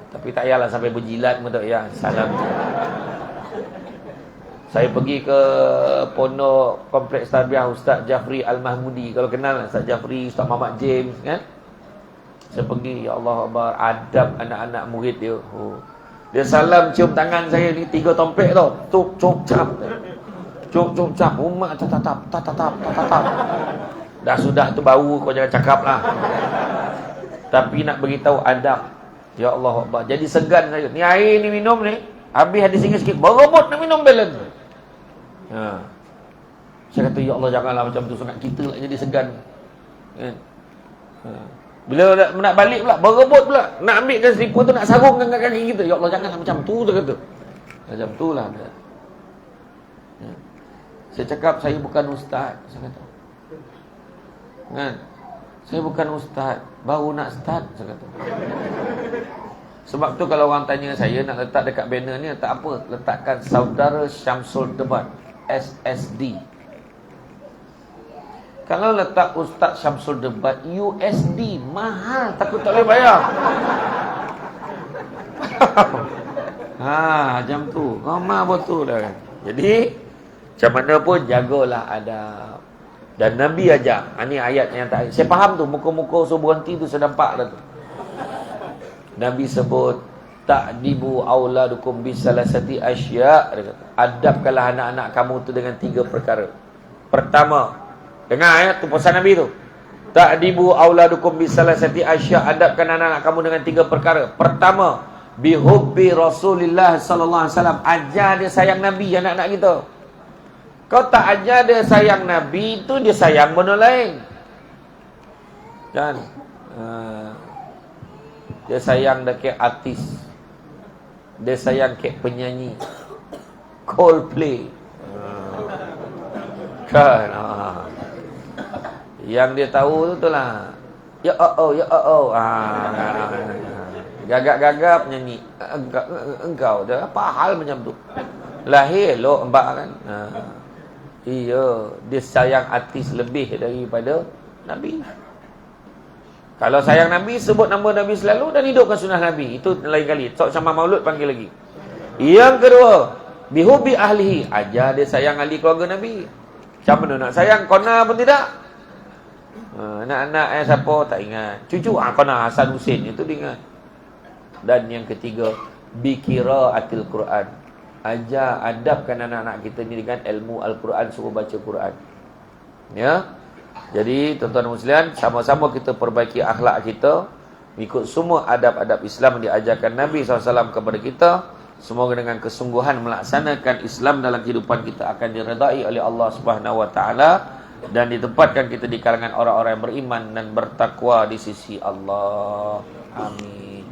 Tapi tak payahlah sampai berjilat pun tak payah. Salam. Saya pergi ke pondok kompleks tarbiyah Ustaz Jafri Al-Mahmudi. Kalau kenal Ustaz Jafri, Ustaz Muhammad James kan? Saya pergi, ya Allah Akbar, adab anak-anak murid dia. Dia salam cium tangan saya ni 3 tompek tau. Cuk cuk cap. Cuk cuk cap. Umat tatap. Dah sudah tu bau, kau jangan cakap lah. Tapi nak beritahu adab. Ya Allah Akbar. Jadi segan saya. Ni air ni minum ni. Habis ada singgah sikit, berebut nak minum balance. Saya kata, ya Allah janganlah macam tu sangat, kita lah jadi segan. Kan? Bila nak balik pula, berebut pula, nak ambilkan selipar tu, nak sarungkan kat kaki kita. Ya Allah janganlah macam tu, dia kata. Macam tu lah. Saya cakap, saya bukan ustaz. Saya kata. Kan? Saya bukan ustaz, baru nak start. Saya kata. Sebab tu kalau orang tanya saya nak letak dekat banner ni, letak apa? Letakkan Saudara Syamsul Debat, SSD. Kalau letak Ustaz Syamsul Debat, USD, mahal, takut tak boleh bayar. Macam tu. Ramah betul dah kan. Jadi, macam mana pun jagalah adab. Dan Nabi ajar. Ini ayat yang tak. Saya faham tu, muka-muka suruh berhenti tu saya nampak dah tu. Nabi sebut ta'dibu auladukum bisalasati asya'. Adabkanlah anak-anak kamu tu dengan 3 perkara. Pertama, dengar ayat tu pesan Nabi tu. Ta'dibu auladukum bisalasati asya'. Adabkan anak-anak kamu dengan 3 perkara. Pertama, bihubbi Rasulillah sallallahu alaihi wasallam. Ajar dia sayang Nabi anak-anak kita. Kau tak ajar dia sayang Nabi, itu dia sayang benda lain. Kan? Dia sayang dekat artis. Dia sayang dekat penyanyi Coldplay. Kan? Yang dia tahu tu lah. Ya oh. Gagap-gagap nyanyi. Engkau dah apa hal macam tu? Lahir elok embak kan? Iya, dia sayang artis lebih daripada Nabi. Kalau sayang Nabi, sebut nama Nabi selalu dan hidupkan sunnah Nabi. Itu lain kali. Sok sama Maulud panggil lagi. Yang kedua, bihubbi ahlihi. Ajar dia sayang ahli keluarga Nabi. Macam mana nak sayang? Kona pun tidak. Anak-anak siapa tak ingat. Cucu Kona Hasan Hussein itu dia ingat. Dan yang ketiga, bikira atil Quran. Ajar, adabkan anak-anak kita ni dengan ilmu Al-Quran, suruh baca Quran. Ya. Jadi tuan-tuan muslimin, sama-sama kita perbaiki akhlak kita, ikut semua adab-adab Islam yang diajarkan Nabi SAW kepada kita. Semoga dengan kesungguhan melaksanakan Islam dalam kehidupan kita akan diredai oleh Allah Subhanahu Wa Taala dan ditempatkan kita di kalangan orang-orang yang beriman dan bertakwa di sisi Allah. Amin.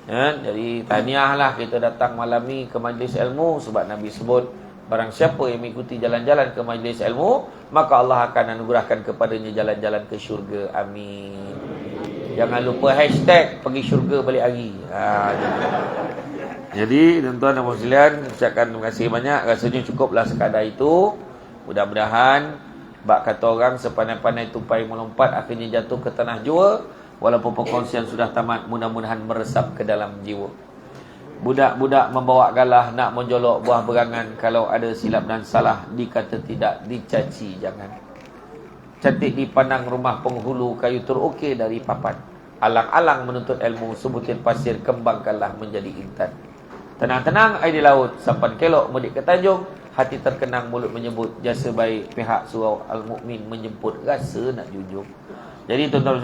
Ya, jadi tahniahlah kita datang malam ni ke majlis ilmu sebab Nabi sebut barang siapa yang mengikuti jalan-jalan ke majlis ilmu, maka Allah akan anugerahkan kepadanya jalan-jalan ke syurga. Amin. Jangan lupa hashtag pergi syurga balik hari. Jadi tuan-tuan dan puan-puan, ucapkan terima kasih banyak. Rasanya cukuplah sekadar itu. Mudah-mudahan bak kata orang sepandai-pandai tupai melompat akhirnya jatuh ke tanah jua. Walaupun perkongsian sudah tamat, mudah-mudahan meresap ke dalam jiwa. Budak-budak membawa galah nak menjolok buah berangan. Kalau ada silap dan salah, dikata tidak, dicaci jangan. Cantik dipandang rumah penghulu, kayu terukir dari papan. Alang-alang menuntut ilmu, sebutir pasir kembangkanlah menjadi intan. Tenang-tenang air di laut, sampan kelok mudik ke Tanjung. Hati terkenang mulut menyebut, jasa baik pihak surau Al-Mu'min menjemput, rasa nak junjung. Jadi tuan-tuan